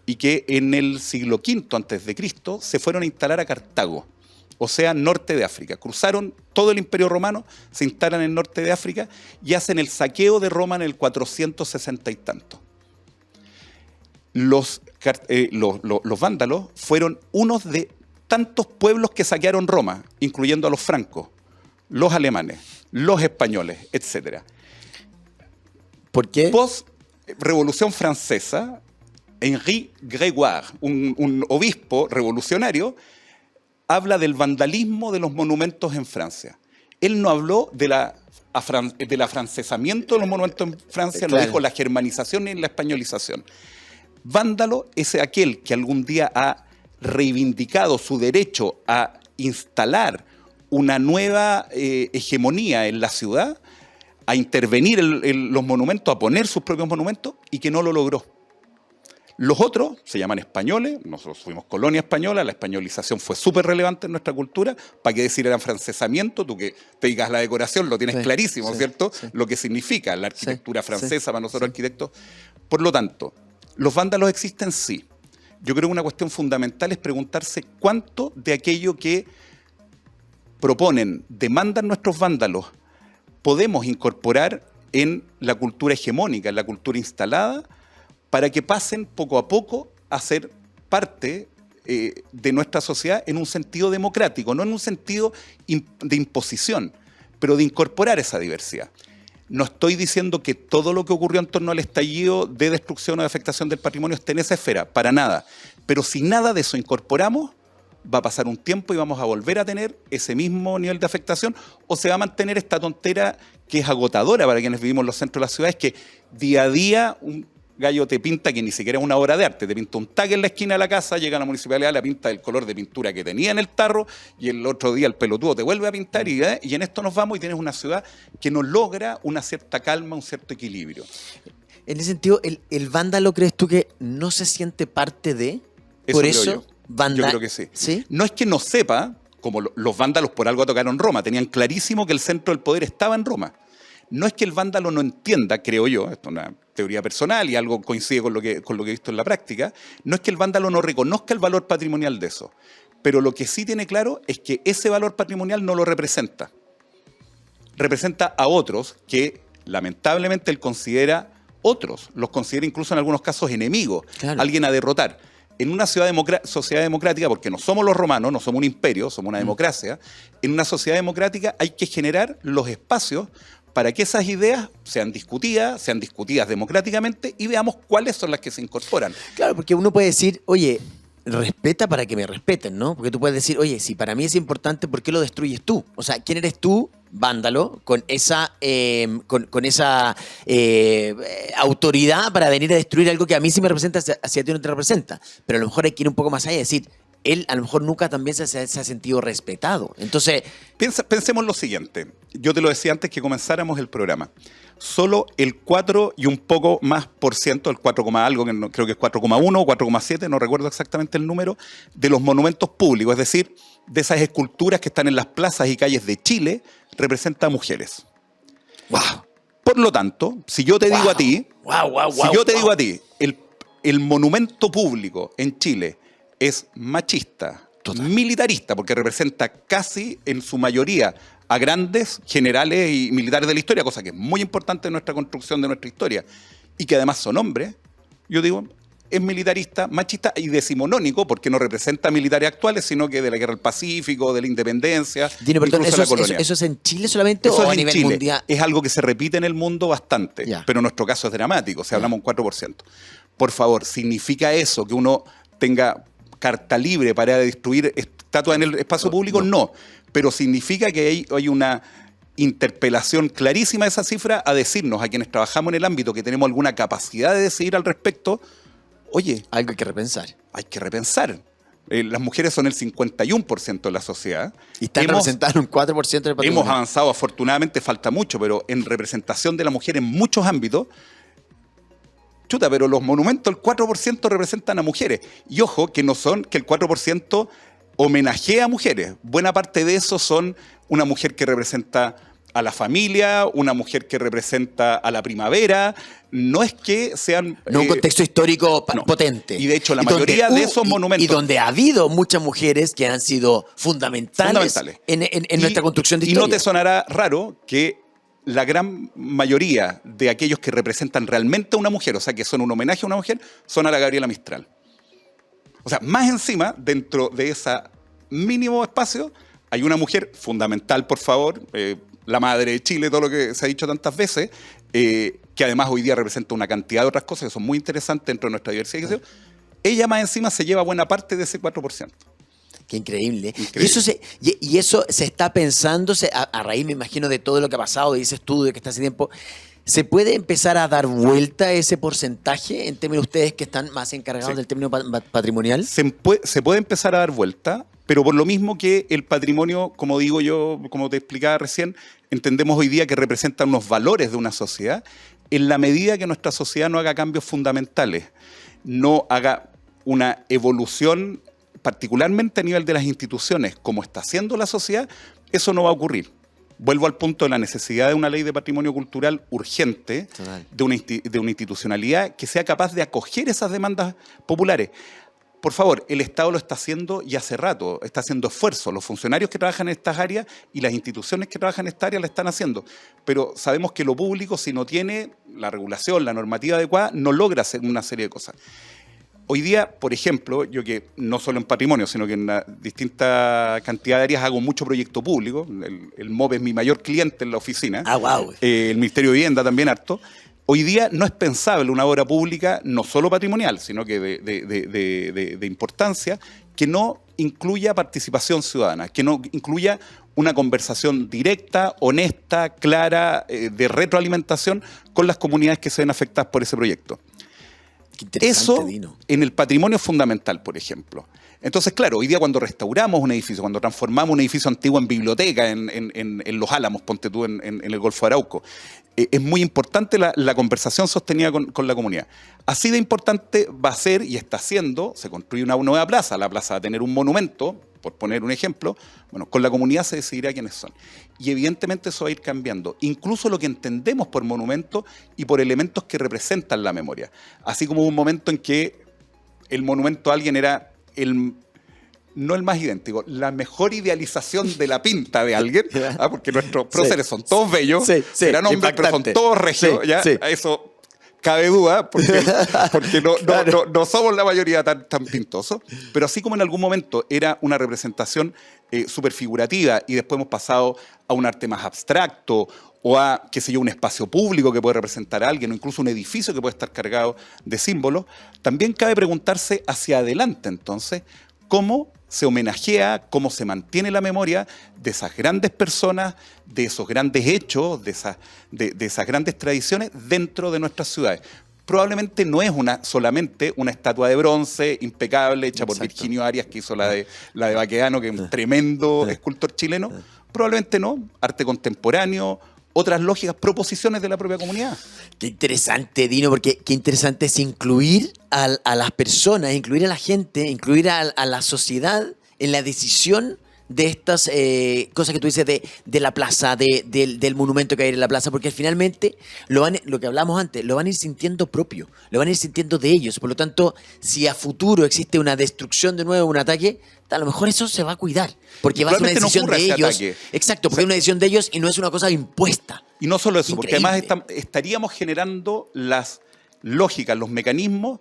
y que en el siglo V a.C. se fueron a instalar a Cartago, o sea, norte de África. Cruzaron todo el Imperio Romano, se instalan en el norte de África y hacen el saqueo de Roma en el 460 y tanto. Los vándalos fueron unos de tantos pueblos que saquearon Roma, incluyendo a los francos, los alemanes, los españoles, etc. ¿Por qué? Post-Revolución Francesa, Henri Grégoire, un obispo revolucionario, habla del vandalismo de los monumentos en Francia. Él no habló del afrancesamiento de los monumentos en Francia, claro. No dijo la germanización ni la españolización. Vándalo es aquel que algún día ha reivindicado su derecho a instalar una nueva hegemonía en la ciudad, a intervenir en los monumentos, a poner sus propios monumentos, y que no lo logró. Los otros se llaman españoles, nosotros fuimos colonia española, la españolización fue súper relevante en nuestra cultura. ¿Para qué decir el afrancesamiento? Tú que te digas la decoración lo tienes clarísimo, ¿cierto? Sí. Lo que significa la arquitectura francesa para nosotros arquitectos. Por lo tanto, ¿los vándalos existen? Sí. Yo creo que una cuestión fundamental es preguntarse cuánto de aquello que proponen, demandan nuestros vándalos, podemos incorporar en la cultura hegemónica, en la cultura instalada, para que pasen poco a poco a ser parte de nuestra sociedad en un sentido democrático, no en un sentido de imposición, pero de incorporar esa diversidad. No estoy diciendo que todo lo que ocurrió en torno al estallido de destrucción o de afectación del patrimonio esté en esa esfera, para nada. Pero si nada de eso incorporamos, va a pasar un tiempo y vamos a volver a tener ese mismo nivel de afectación, o se va a mantener esta tontera que es agotadora para quienes vivimos en los centros de las ciudades, que día a día un gallo te pinta, que ni siquiera es una obra de arte, te pinta un tag en la esquina de la casa, llega a la municipalidad, la pinta del color de pintura que tenía en el tarro, y el otro día el pelotudo te vuelve a pintar, y en esto nos vamos y tienes una ciudad que no logra una cierta calma, un cierto equilibrio. En ese sentido, ¿el vándalo crees tú que no se siente parte de? Por eso, yo creo que sí. ¿Sí? No es que no sepa, como los vándalos por algo tocaron Roma, tenían clarísimo que el centro del poder estaba en Roma. No es que el vándalo no entienda, creo yo, esto es una teoría personal y algo coincide con lo que he visto en la práctica, no es que el vándalo no reconozca el valor patrimonial de eso, pero lo que sí tiene claro es que ese valor patrimonial no lo representa. Representa a otros que lamentablemente él considera los considera incluso en algunos casos enemigos, claro. Alguien a derrotar. En una sociedad democrática, porque no somos los romanos, no somos un imperio, somos una democracia, en una sociedad democrática hay que generar los espacios para que esas ideas sean discutidas democráticamente y veamos cuáles son las que se incorporan. Claro, porque uno puede decir, oye, respeta para que me respeten, ¿no? Porque tú puedes decir, oye, si para mí es importante, ¿por qué lo destruyes tú? O sea, ¿quién eres tú, vándalo, con esa, autoridad para venir a destruir algo que a mí sí me representa, hacia ti no te representa? Pero a lo mejor hay que ir un poco más allá y decir, él a lo mejor nunca también se ha sentido respetado. Entonces... Pensemos lo siguiente. Yo te lo decía antes que comenzáramos el programa. Solo el 4 y un poco más por ciento, el 4, algo, que creo que es 4,1 o 4,7, no recuerdo exactamente el número, de los monumentos públicos, es decir, de esas esculturas que están en las plazas y calles de Chile, representa a mujeres. ¡Wow! Por lo tanto, si yo te digo a ti, digo a ti, el monumento público en Chile es machista, militarista, porque representa casi en su mayoría a grandes generales y militares de la historia, cosa que es muy importante en nuestra construcción de nuestra historia, y que además son hombres, yo digo, es militarista, machista y decimonónico, porque no representa militares actuales, sino que de la Guerra del Pacífico, de la Independencia, Dino, perdón, incluso de la colonia. ¿Eso es en Chile solamente Eso o es a en nivel Chile. mundial? Es algo que se repite en el mundo bastante, Ya. pero en nuestro caso es dramático, si hablamos un 4%. Por favor, ¿significa eso que uno tenga carta libre para destruir estatuas en el espacio público? No. Pero significa que hay una interpelación clarísima de esa cifra a decirnos, a quienes trabajamos en el ámbito, que tenemos alguna capacidad de decidir al respecto, oye, Algo hay que repensar. hay que repensar. Las mujeres son el 51% de la sociedad. Y están representando un 4% del patrimonio. Hemos avanzado, afortunadamente falta mucho, pero en representación de la mujer en muchos ámbitos, chuta, pero los monumentos, el 4% representan a mujeres. Y ojo, que no son que el 4% homenajea a mujeres. Buena parte de eso son una mujer que representa a la familia, una mujer que representa a la primavera. No es que sean... No un contexto histórico no. potente. Y de hecho, la mayoría de esos monumentos... Y donde ha habido muchas mujeres que han sido fundamentales. En nuestra construcción de historia. Y no te sonará raro que la gran mayoría de aquellos que representan realmente a una mujer, o sea, que son un homenaje a una mujer, son a la Gabriela Mistral. O sea, más encima, dentro de ese mínimo espacio, hay una mujer fundamental, por favor, la madre de Chile, todo lo que se ha dicho tantas veces, que además hoy día representa una cantidad de otras cosas que son muy interesantes dentro de nuestra diversidad. Ella más encima se lleva buena parte de ese 4%. Qué increíble. Increíble. Y eso se está pensando a raíz, me imagino, de todo lo que ha pasado, de ese estudio que está hace tiempo. ¿Se puede empezar a dar vuelta ese porcentaje en términos de ustedes que están más encargados del término patrimonial? Se puede empezar a dar vuelta, pero por lo mismo que el patrimonio, como digo yo, como te explicaba recién, entendemos hoy día que representa unos valores de una sociedad. En la medida que nuestra sociedad no haga cambios fundamentales, no haga una evolución, particularmente a nivel de las instituciones, como está haciendo la sociedad, eso no va a ocurrir. Vuelvo al punto de la necesidad de una ley de patrimonio cultural urgente, de una institucionalidad que sea capaz de acoger esas demandas populares. Por favor, el Estado lo está haciendo y hace rato, está haciendo esfuerzo. Los funcionarios que trabajan en estas áreas y las instituciones que trabajan en esta área la están haciendo. Pero sabemos que lo público, si no tiene la regulación, la normativa adecuada, no logra hacer una serie de cosas. Hoy día, por ejemplo, yo que no solo en patrimonio, sino que en una distinta cantidad de áreas hago mucho proyecto público. El MOVE es mi mayor cliente en la oficina. Ah, wow. El Ministerio de Vivienda también harto. Hoy día no es pensable una obra pública, no solo patrimonial, sino que de importancia, que no incluya participación ciudadana, que no incluya una conversación directa, honesta, clara, de retroalimentación con las comunidades que se ven afectadas por ese proyecto. Eso Dino. en el patrimonio es fundamental, por ejemplo. Entonces, claro, hoy día cuando restauramos un edificio, cuando transformamos un edificio antiguo en biblioteca en Los Álamos, ponte tú en el Golfo de Arauco, es muy importante la conversación sostenida con la comunidad. Así de importante va a ser, y está siendo, se construye una nueva plaza, la plaza va a tener un monumento, por poner un ejemplo, bueno, con la comunidad se decidirá quiénes son. Y evidentemente eso va a ir cambiando, incluso lo que entendemos por monumento y por elementos que representan la memoria. Así como hubo un momento en que el monumento a alguien era no el más idéntico, la mejor idealización de la pinta de alguien, porque nuestros próceres son todos bellos, eran hombres, pero son todos regios, eso cabe duda, porque no somos la mayoría tan pintosos, pero así como en algún momento era una representación súper figurativa y después hemos pasado a un arte más abstracto o a, qué sé yo, un espacio público que puede representar a alguien, o incluso un edificio que puede estar cargado de símbolos, también cabe preguntarse hacia adelante, entonces, cómo se homenajea, cómo se mantiene la memoria de esas grandes personas, de esos grandes hechos, de esas grandes tradiciones dentro de nuestras ciudades. Probablemente no es solamente una estatua de bronce impecable hecha por Virginio Arias, que hizo la de Baquedano, que es un tremendo escultor chileno. Probablemente no, arte contemporáneo, otras lógicas, proposiciones de la propia comunidad. Qué interesante, Dino, porque qué interesante es incluir a las personas, incluir a la gente, incluir a la sociedad en la decisión de estas cosas que tú dices de la plaza, del monumento que hay en la plaza, porque finalmente lo que hablamos antes, lo van a ir sintiendo propio, lo van a ir sintiendo de ellos. Por lo tanto, si a futuro existe una destrucción de nuevo, un ataque, a lo mejor eso se va a cuidar, porque va a ser una decisión de ellos. Exacto, porque es una decisión de ellos y no es una cosa impuesta. Y no solo eso, Increíble. porque además estaríamos generando las lógicas, los mecanismos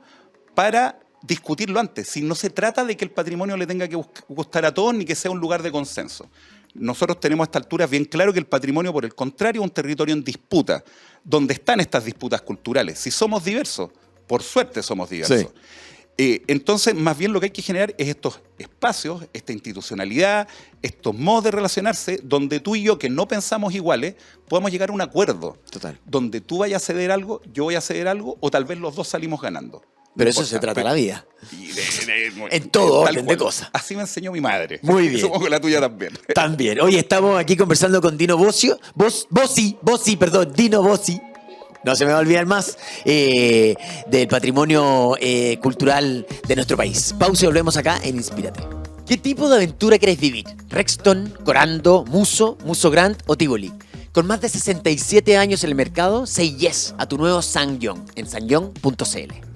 para discutirlo antes. Si no se trata de que el patrimonio le tenga que gustar a todos ni que sea un lugar de consenso. Nosotros tenemos a esta altura bien claro que el patrimonio, por el contrario, es un territorio en disputa, donde están estas disputas culturales. Si somos diversos, por suerte somos diversos. Sí. Entonces, más bien lo que hay que generar es estos espacios, esta institucionalidad, estos modos de relacionarse, donde tú y yo, que no pensamos iguales, podamos llegar a un acuerdo. Total. Donde tú vayas a ceder algo, yo voy a ceder algo, o tal vez los dos salimos ganando. Pero eso se trata la vida. En todo orden de cosas. Así me enseñó mi madre. Muy bien. Supongo que la tuya también. También. Hoy estamos aquí conversando con Dino Bossi, Dino Bossi. No se me va a olvidar más del patrimonio cultural de nuestro país. Pausa y volvemos acá en Inspírate. ¿Qué tipo de aventura querés vivir? ¿Rexton, Corando, Muso Grand o Tivoli? Con más de 67 años en el mercado, say yes a tu nuevo Sangyong en sangyong.cl.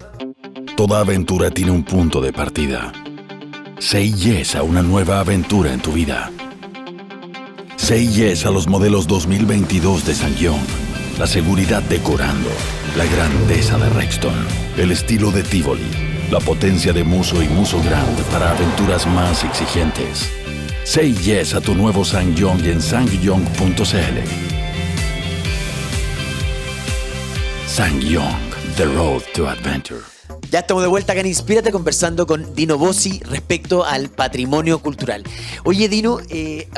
Toda aventura tiene un punto de partida. Say yes a una nueva aventura en tu vida. Say yes a los modelos 2022 de Sangyong. La seguridad de Corando, la grandeza de Rexton, el estilo de Tivoli, la potencia de Muso y Muso Grand para aventuras más exigentes. Say yes a tu nuevo Sangyong en sangyong.cl. Sangyong, the road to adventure. Ya estamos de vuelta acá en Inspírate conversando con Dino Bossi respecto al patrimonio cultural. Oye, Dino,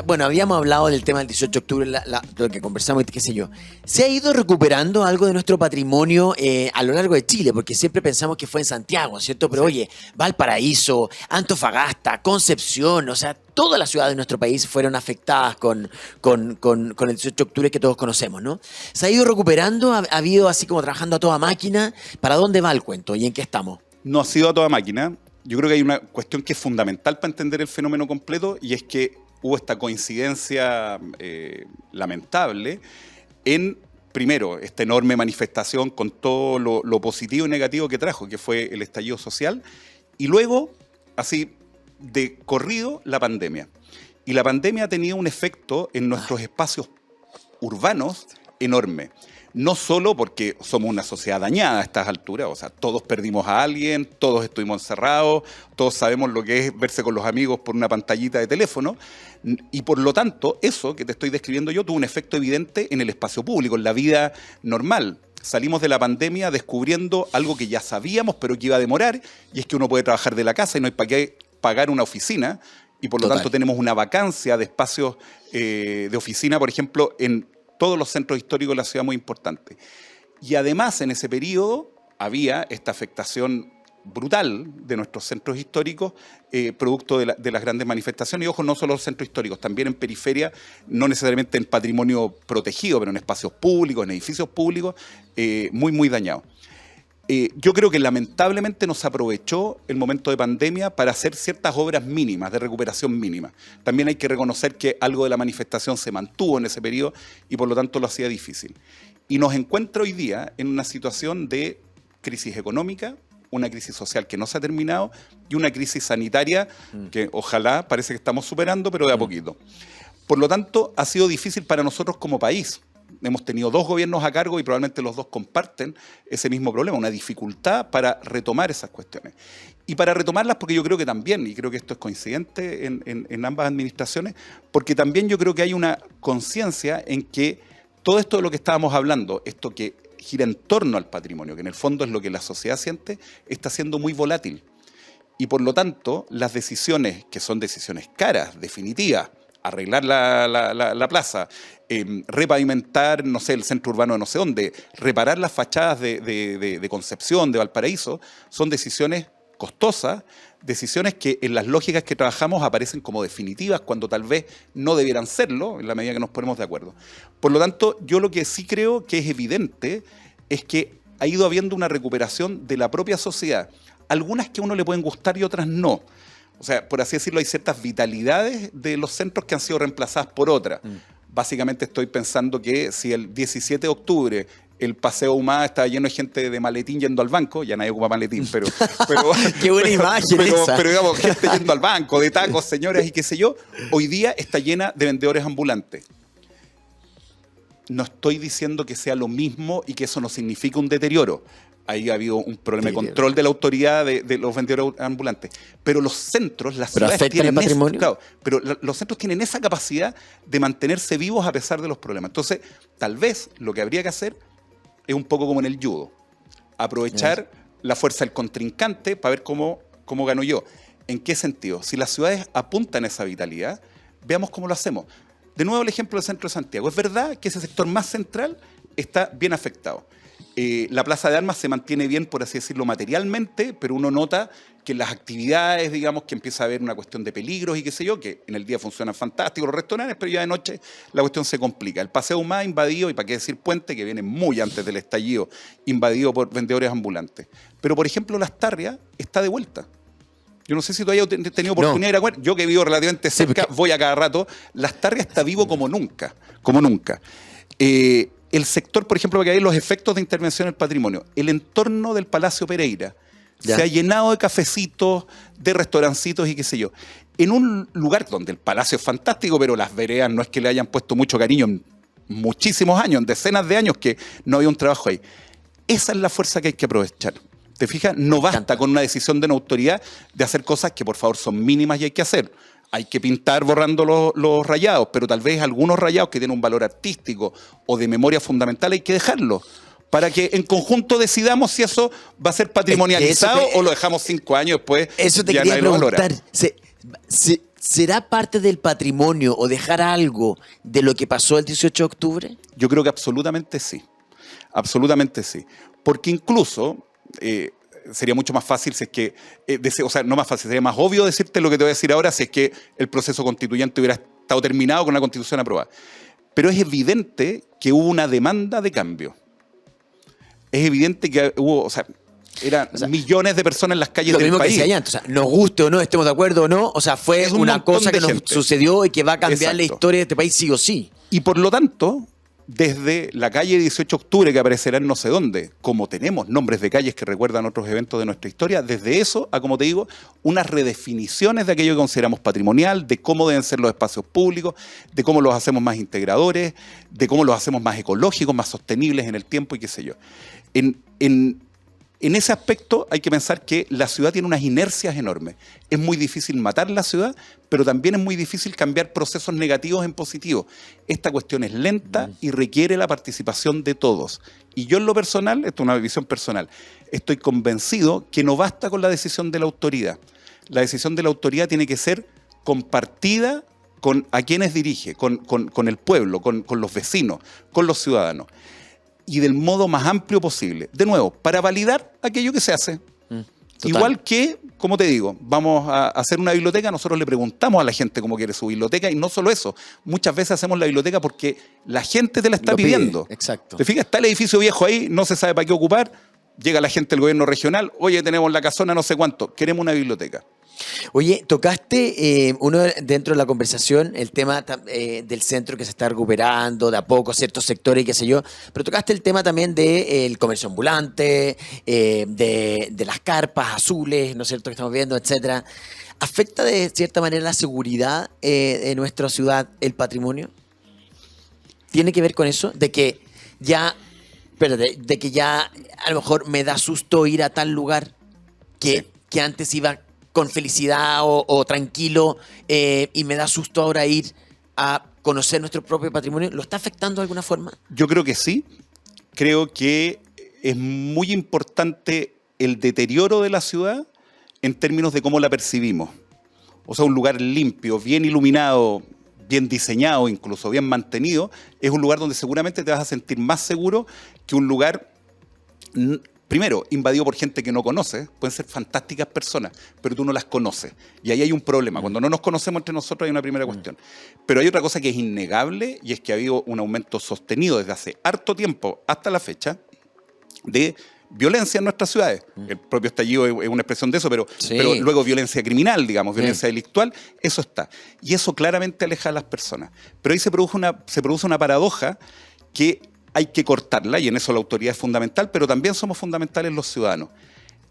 bueno, habíamos hablado del tema del 18 de octubre, lo que conversamos y qué sé yo. ¿Se ha ido recuperando algo de nuestro patrimonio a lo largo de Chile? Porque siempre pensamos que fue en Santiago, ¿cierto? Pero oye, Valparaíso, Antofagasta, Concepción, o sea, todas las ciudades de nuestro país fueron afectadas con el 18 de octubre que todos conocemos, ¿no? ¿Se ha ido recuperando? ¿Ha habido así como trabajando a toda máquina? ¿Para dónde va el cuento y en qué estamos? No ha sido a toda máquina. Yo creo que hay una cuestión que es fundamental para entender el fenómeno completo y es que hubo esta coincidencia lamentable en, primero, esta enorme manifestación con todo lo positivo y negativo que trajo, que fue el estallido social, y luego, así de corrido, la pandemia. Y la pandemia ha tenido un efecto en nuestros espacios urbanos enorme. No solo porque somos una sociedad dañada a estas alturas, o sea, todos perdimos a alguien, todos estuvimos encerrados, todos sabemos lo que es verse con los amigos por una pantallita de teléfono, y por lo tanto, eso que te estoy describiendo yo tuvo un efecto evidente en el espacio público, en la vida normal. Salimos de la pandemia descubriendo algo que ya sabíamos, pero que iba a demorar, y es que uno puede trabajar de la casa y no hay para qué pagar una oficina, y por lo tanto tenemos una vacancia de espacios de oficina, por ejemplo, en todos los centros históricos de la ciudad muy importante. Y además, en ese periodo, había esta afectación brutal de nuestros centros históricos, producto de las grandes manifestaciones. Y ojo, no solo los centros históricos, también en periferia, no necesariamente en patrimonio protegido, pero en espacios públicos, en edificios públicos, muy, muy dañados. Yo creo que lamentablemente nos aprovechó el momento de pandemia para hacer ciertas obras mínimas, de recuperación mínima. También hay que reconocer que algo de la manifestación se mantuvo en ese periodo y por lo tanto lo hacía difícil. Y nos encuentra hoy día en una situación de crisis económica, una crisis social que no se ha terminado y una crisis sanitaria que ojalá parece que estamos superando, pero de a poquito. Por lo tanto, ha sido difícil para nosotros como país. Hemos tenido 2 gobiernos a cargo y probablemente los 2 comparten ese mismo problema, una dificultad para retomar esas cuestiones. Y para retomarlas, porque yo creo que también, y creo que esto es coincidente en ambas administraciones, porque también yo creo que hay una conciencia en que todo esto de lo que estábamos hablando, esto que gira en torno al patrimonio, que en el fondo es lo que la sociedad siente, está siendo muy volátil. Y por lo tanto, las decisiones, que son decisiones caras, definitivas, arreglar la plaza, repavimentar, no sé, el centro urbano de no sé dónde, reparar las fachadas de Concepción, de Valparaíso, son decisiones costosas, decisiones que en las lógicas que trabajamos aparecen como definitivas cuando tal vez no debieran serlo, en la medida que nos ponemos de acuerdo. Por lo tanto, yo lo que sí creo que es evidente es que ha ido habiendo una recuperación de la propia sociedad. Algunas que a uno le pueden gustar y otras no. O sea, por así decirlo, hay ciertas vitalidades de los centros que han sido reemplazadas por otras. Básicamente estoy pensando que si el 17 de octubre el Paseo Humada estaba lleno de gente de maletín yendo al banco, ya nadie ocupa maletín, pero qué buena imagen esa. Pero digamos, gente yendo al banco, de tacos, señoras y qué sé yo, hoy día está llena de vendedores ambulantes. No estoy diciendo que sea lo mismo y que eso no signifique un deterioro. Ahí ha habido un problema de control de la autoridad de los vendedores ambulantes. Pero los centros, las ciudades tienen el patrimonio. Claro, pero los centros tienen esa capacidad de mantenerse vivos a pesar de los problemas. Entonces, tal vez lo que habría que hacer es un poco como en el judo. Aprovechar la fuerza del contrincante para ver cómo gano yo. ¿En qué sentido? Si las ciudades apuntan a esa vitalidad, veamos cómo lo hacemos. De nuevo el ejemplo del centro de Santiago. Es verdad que ese sector más central está bien afectado. La Plaza de Armas se mantiene bien, por así decirlo, materialmente, pero uno nota que en las actividades, digamos, que empieza a haber una cuestión de peligros y qué sé yo, que en el día funcionan fantásticos los restaurantes, pero ya de noche la cuestión se complica. El Paseo Humada invadido, y para qué decir Puente, que viene muy antes del estallido, invadido por vendedores ambulantes. Pero, por ejemplo, Las Tarrias está de vuelta. Yo no sé si tú hayas tenido oportunidad de ir a comer. Yo que vivo relativamente cerca, voy a cada rato. Las Tarrias está vivo como nunca, como nunca. El sector, por ejemplo, que hay los efectos de intervención en el patrimonio. El entorno del Palacio Pereira se ha llenado de cafecitos, de restaurancitos y qué sé yo. En un lugar donde el palacio es fantástico, pero las veredas no es que le hayan puesto mucho cariño en muchísimos años, en decenas de años que no había un trabajo ahí. Esa es la fuerza que hay que aprovechar. ¿Te fijas? No basta con una decisión de una autoridad de hacer cosas que por favor son mínimas y hay que hacer. Hay que pintar borrando los rayados, pero tal vez algunos rayados que tienen un valor artístico o de memoria fundamental hay que dejarlos para que en conjunto decidamos si eso va a ser patrimonializado o lo dejamos 5 años después. Eso te quería preguntar. ¿Será parte del patrimonio o dejar algo de lo que pasó el 18 de octubre? Yo creo que absolutamente sí. Absolutamente sí. Porque incluso... sería mucho más fácil si es que, o sea, no más fácil, sería más obvio decirte lo que te voy a decir ahora si es que el proceso constituyente hubiera estado terminado con la Constitución aprobada. Pero es evidente que hubo una demanda de cambio. Es evidente que hubo, o sea, eran millones de personas en las calles del país. Lo mismo que decía antes, o sea, nos guste o no, estemos de acuerdo o no, o sea, fue una cosa que nos sucedió y que va a cambiar la historia de este país sí o sí. Y por lo tanto... Desde la calle 18 de octubre, que aparecerá en no sé dónde, como tenemos nombres de calles que recuerdan otros eventos de nuestra historia, desde eso a, como te digo, unas redefiniciones de aquello que consideramos patrimonial, de cómo deben ser los espacios públicos, de cómo los hacemos más integradores, de cómo los hacemos más ecológicos, más sostenibles en el tiempo y qué sé yo. En ese aspecto hay que pensar que la ciudad tiene unas inercias enormes. Es muy difícil matar la ciudad, pero también es muy difícil cambiar procesos negativos en positivos. Esta cuestión es lenta y requiere la participación de todos. Y yo en lo personal, esto es una visión personal, estoy convencido que no basta con la decisión de la autoridad. La decisión de la autoridad tiene que ser compartida con a quienes dirige, con el pueblo, con los vecinos, con los ciudadanos. Y del modo más amplio posible. De nuevo, para validar aquello que se hace. Igual que, como te digo, vamos a hacer una biblioteca, nosotros le preguntamos a la gente cómo quiere su biblioteca y no solo eso, muchas veces hacemos la biblioteca porque la gente te la está pidiendo. Exacto. ¿Te fijas? Está el edificio viejo ahí, no se sabe para qué ocupar, llega la gente del gobierno regional, oye, tenemos la casona no sé cuánto, queremos una biblioteca. Oye, tocaste dentro de la conversación el tema del centro que se está recuperando de a poco, ciertos sectores y qué sé yo, pero tocaste el tema también del comercio ambulante, de las carpas azules, ¿no es cierto?, que estamos viendo, etcétera. ¿Afecta de cierta manera la seguridad de nuestra ciudad, el patrimonio? ¿Tiene que ver con eso? De que ya a lo mejor me da susto ir a tal lugar que antes iba con felicidad o tranquilo y me da susto ahora ir a conocer nuestro propio patrimonio, ¿lo está afectando de alguna forma? Yo creo que sí. Creo que es muy importante el deterioro de la ciudad en términos de cómo la percibimos. O sea, un lugar limpio, bien iluminado, bien diseñado, incluso bien mantenido, es un lugar donde seguramente te vas a sentir más seguro que un lugar, primero, invadido por gente que no conoces. Pueden ser fantásticas personas, pero tú no las conoces. Y ahí hay un problema. Cuando no nos conocemos entre nosotros hay una primera cuestión. Pero hay otra cosa que es innegable, y es que ha habido un aumento sostenido desde hace harto tiempo hasta la fecha de violencia en nuestras ciudades. El propio estallido es una expresión de eso, pero luego violencia criminal, digamos, violencia delictual, eso está. Y eso claramente aleja a las personas. Pero ahí se produce una paradoja que hay que cortarla, y en eso la autoridad es fundamental, pero también somos fundamentales los ciudadanos.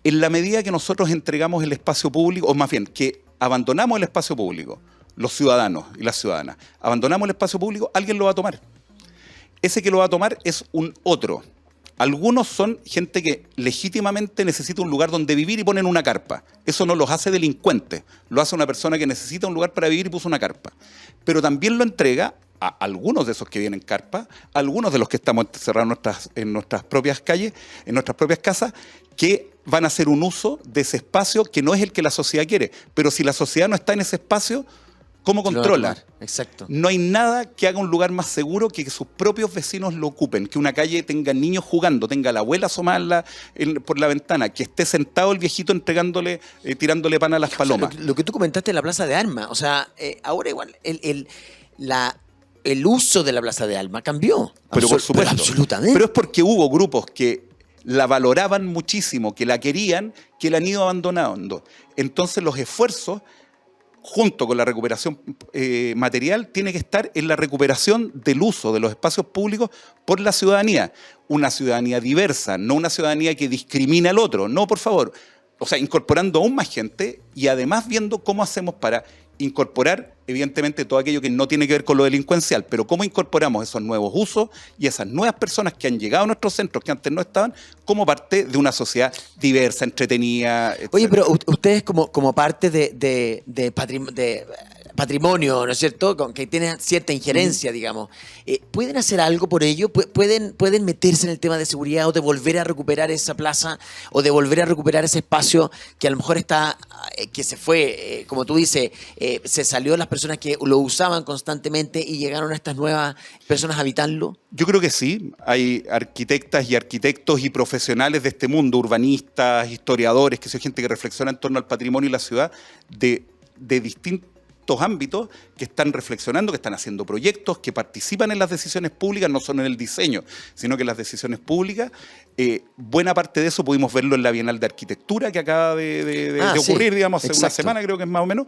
En la medida que nosotros entregamos el espacio público, o más bien, que abandonamos el espacio público, los ciudadanos y las ciudadanas, abandonamos el espacio público, alguien lo va a tomar. Ese que lo va a tomar es un otro. Algunos son gente que legítimamente necesita un lugar donde vivir y ponen una carpa. Eso no los hace delincuentes, lo hace una persona que necesita un lugar para vivir y puso una carpa. Pero también lo entrega a algunos de esos que vienen carpa, a algunos de los que estamos encerrados en nuestras propias calles, en nuestras propias casas, que van a hacer un uso de ese espacio que no es el que la sociedad quiere. Pero si la sociedad no está en ese espacio, ¿cómo controla? Exacto. No hay nada que haga un lugar más seguro que sus propios vecinos lo ocupen, que una calle tenga niños jugando, tenga la abuela asomada por la ventana, que esté sentado el viejito tirándole pan a las palomas. O sea, lo que tú comentaste en la Plaza de Armas, o sea, ahora igual el uso de la Plaza de Armas cambió. Pero por supuesto. Pero absolutamente. Pero es porque hubo grupos que la valoraban muchísimo, que la querían, que la han ido abandonando. Entonces los esfuerzos, junto con la recuperación material, tiene que estar en la recuperación del uso de los espacios públicos por la ciudadanía. Una ciudadanía diversa, no una ciudadanía que discrimina al otro. No, por favor. O sea, incorporando aún más gente y además viendo cómo hacemos para incorporar, evidentemente, todo aquello que no tiene que ver con lo delincuencial, pero cómo incorporamos esos nuevos usos y esas nuevas personas que han llegado a nuestros centros, que antes no estaban, como parte de una sociedad diversa, entretenida, etc. Oye, pero ustedes como parte de patrimonio, ¿no es cierto?, que tienen cierta injerencia, digamos, ¿pueden hacer algo por ello? ¿Pueden meterse en el tema de seguridad o de volver a recuperar esa plaza o de volver a recuperar ese espacio que a lo mejor que se fue, como tú dices, se salió las personas que lo usaban constantemente y llegaron a estas nuevas personas a habitarlo? Yo creo que sí. Hay arquitectas y arquitectos y profesionales de este mundo, urbanistas, historiadores, que son gente que reflexiona en torno al patrimonio y la ciudad de distintos ámbitos, que están reflexionando, que están haciendo proyectos, que participan en las decisiones públicas, no solo en el diseño, sino que en las decisiones públicas. Buena parte de eso pudimos verlo en la Bienal de Arquitectura que acaba de ocurrir, sí, digamos, hace exacto. una semana, creo que es más o menos,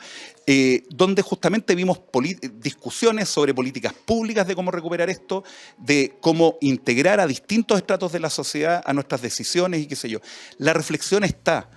donde justamente vimos discusiones sobre políticas públicas de cómo recuperar esto, de cómo integrar a distintos estratos de la sociedad a nuestras decisiones y qué sé yo. La reflexión está.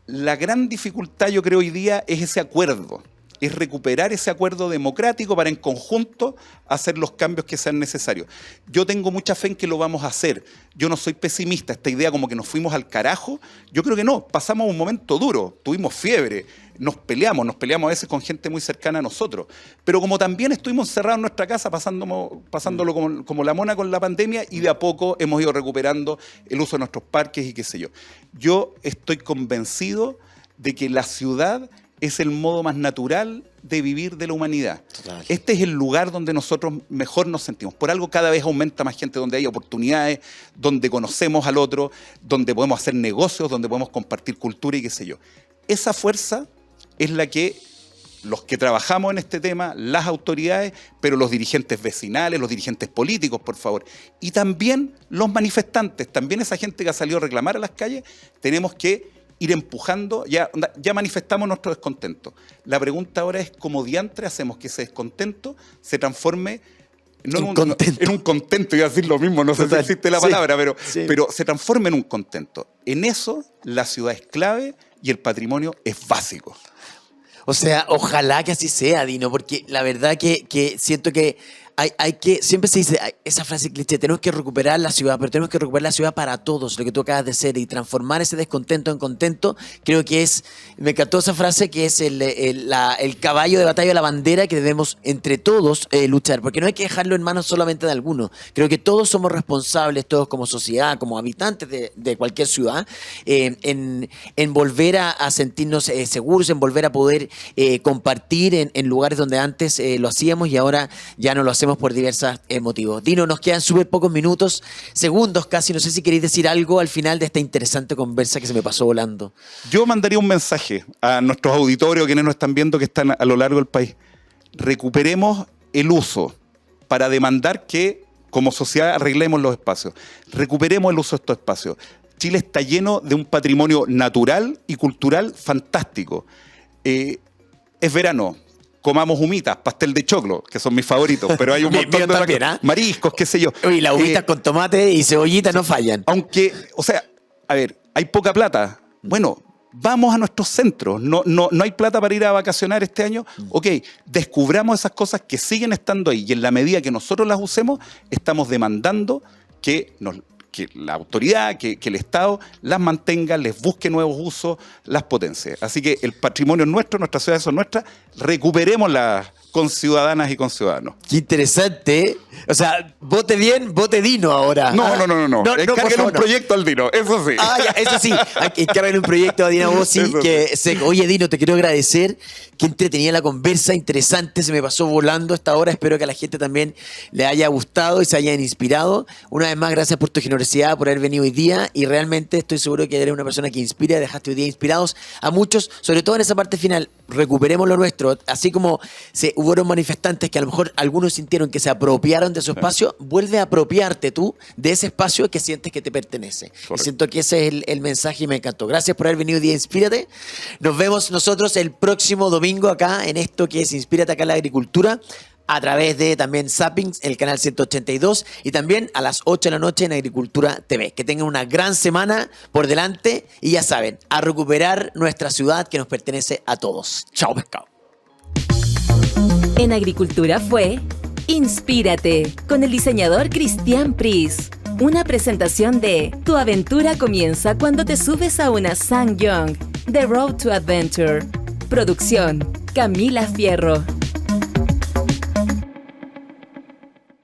La gran dificultad, yo creo, hoy día es ese acuerdo. Es recuperar ese acuerdo democrático para en conjunto hacer los cambios que sean necesarios. Yo tengo mucha fe en que lo vamos a hacer. Yo no soy pesimista. Esta idea como que nos fuimos al carajo, yo creo que no. Pasamos un momento duro, tuvimos fiebre, nos peleamos a veces con gente muy cercana a nosotros. Pero como también estuvimos encerrados en nuestra casa, pasándolo como la mona con la pandemia, y de a poco hemos ido recuperando el uso de nuestros parques y qué sé yo. Yo estoy convencido de que la ciudad es el modo más natural de vivir de la humanidad. Total. Este es el lugar donde nosotros mejor nos sentimos. Por algo cada vez aumenta más gente, donde hay oportunidades, donde conocemos al otro, donde podemos hacer negocios, donde podemos compartir cultura y qué sé yo. Esa fuerza es la que los que trabajamos en este tema, las autoridades, pero los dirigentes vecinales, los dirigentes políticos, por favor, y también los manifestantes, también esa gente que ha salido a reclamar a las calles, tenemos que ir empujando. Ya manifestamos nuestro descontento. La pregunta ahora es cómo diantre hacemos que ese descontento se transforme en un contento. Iba a decir lo mismo, no sé si existe la palabra, pero se transforme en un contento. En eso la ciudad es clave y el patrimonio es básico. O sea, ojalá que así sea, Dino, porque la verdad que siento que hay que, siempre se dice esa frase cliché, tenemos que recuperar la ciudad, pero tenemos que recuperar la ciudad para todos, lo que tú acabas de hacer, y transformar ese descontento en contento. Creo que me encantó esa frase, que es el caballo de batalla, la bandera que debemos entre todos luchar, porque no hay que dejarlo en manos solamente de algunos. Creo que todos somos responsables, todos como sociedad, como habitantes de cualquier ciudad, en volver a sentirnos seguros, en volver a poder compartir en lugares donde antes lo hacíamos y ahora ya no lo hacemos por diversos motivos. Dino, nos quedan súper pocos minutos, segundos casi, no sé si queréis decir algo al final de esta interesante conversa que se me pasó volando. Yo mandaría un mensaje a nuestros auditorios, quienes nos están viendo, que están a lo largo del país. Recuperemos el uso para demandar que como sociedad arreglemos los espacios. Recuperemos el uso de estos espacios. Chile está lleno de un patrimonio natural y cultural fantástico. Es verano, comamos humitas, pastel de choclo, que son mis favoritos, pero hay un montón de también, mariscos, qué sé yo. Uy, las humitas con tomate y cebollita no fallan. Aunque, o sea, a ver, hay poca plata. Bueno, vamos a nuestros centros. No hay plata para ir a vacacionar este año. Ok, descubramos esas cosas que siguen estando ahí, y en la medida que nosotros las usemos, estamos demandando que la autoridad, que el Estado las mantenga, les busque nuevos usos, las potencie. Así que el patrimonio es nuestro, nuestras ciudades son nuestras, recuperémoslas con ciudadanas y con ciudadanos. Qué interesante. O sea, vote bien, vote Dino ahora. No. Encárguenle un proyecto al Dino, eso sí. Eso sí, hay que encargarle un proyecto a Dino Bossi. Oye, Dino, te quiero agradecer. Qué entretenida la conversa, interesante, se me pasó volando esta hora. Espero que a la gente también le haya gustado y se hayan inspirado. Una vez más, gracias por tu generosidad, por haber venido hoy día, y realmente estoy seguro que eres una persona que inspira. Dejaste hoy día inspirados a muchos, sobre todo en esa parte final. Recuperemos lo nuestro, así como hubo manifestantes que a lo mejor algunos sintieron que se apropiaron de su espacio. Vuelve a apropiarte tú de ese espacio que sientes que te pertenece. Y siento que ese es el mensaje, y me encantó. Gracias por haber venido hoy día, Inspírate. Nos vemos nosotros el próximo domingo acá en esto que es Inspírate acá en la agricultura, a través de también Zappings, el canal 182, y también a las 8 de la noche en Agricultura TV. Que tengan una gran semana por delante, y ya saben, a recuperar nuestra ciudad que nos pertenece a todos. Chao, pescado. En Agricultura fue Inspírate, con el diseñador Cristian Pris. Una presentación de Tu aventura comienza cuando te subes a una SsangYong, The Road to Adventure. Producción, Camila Fierro.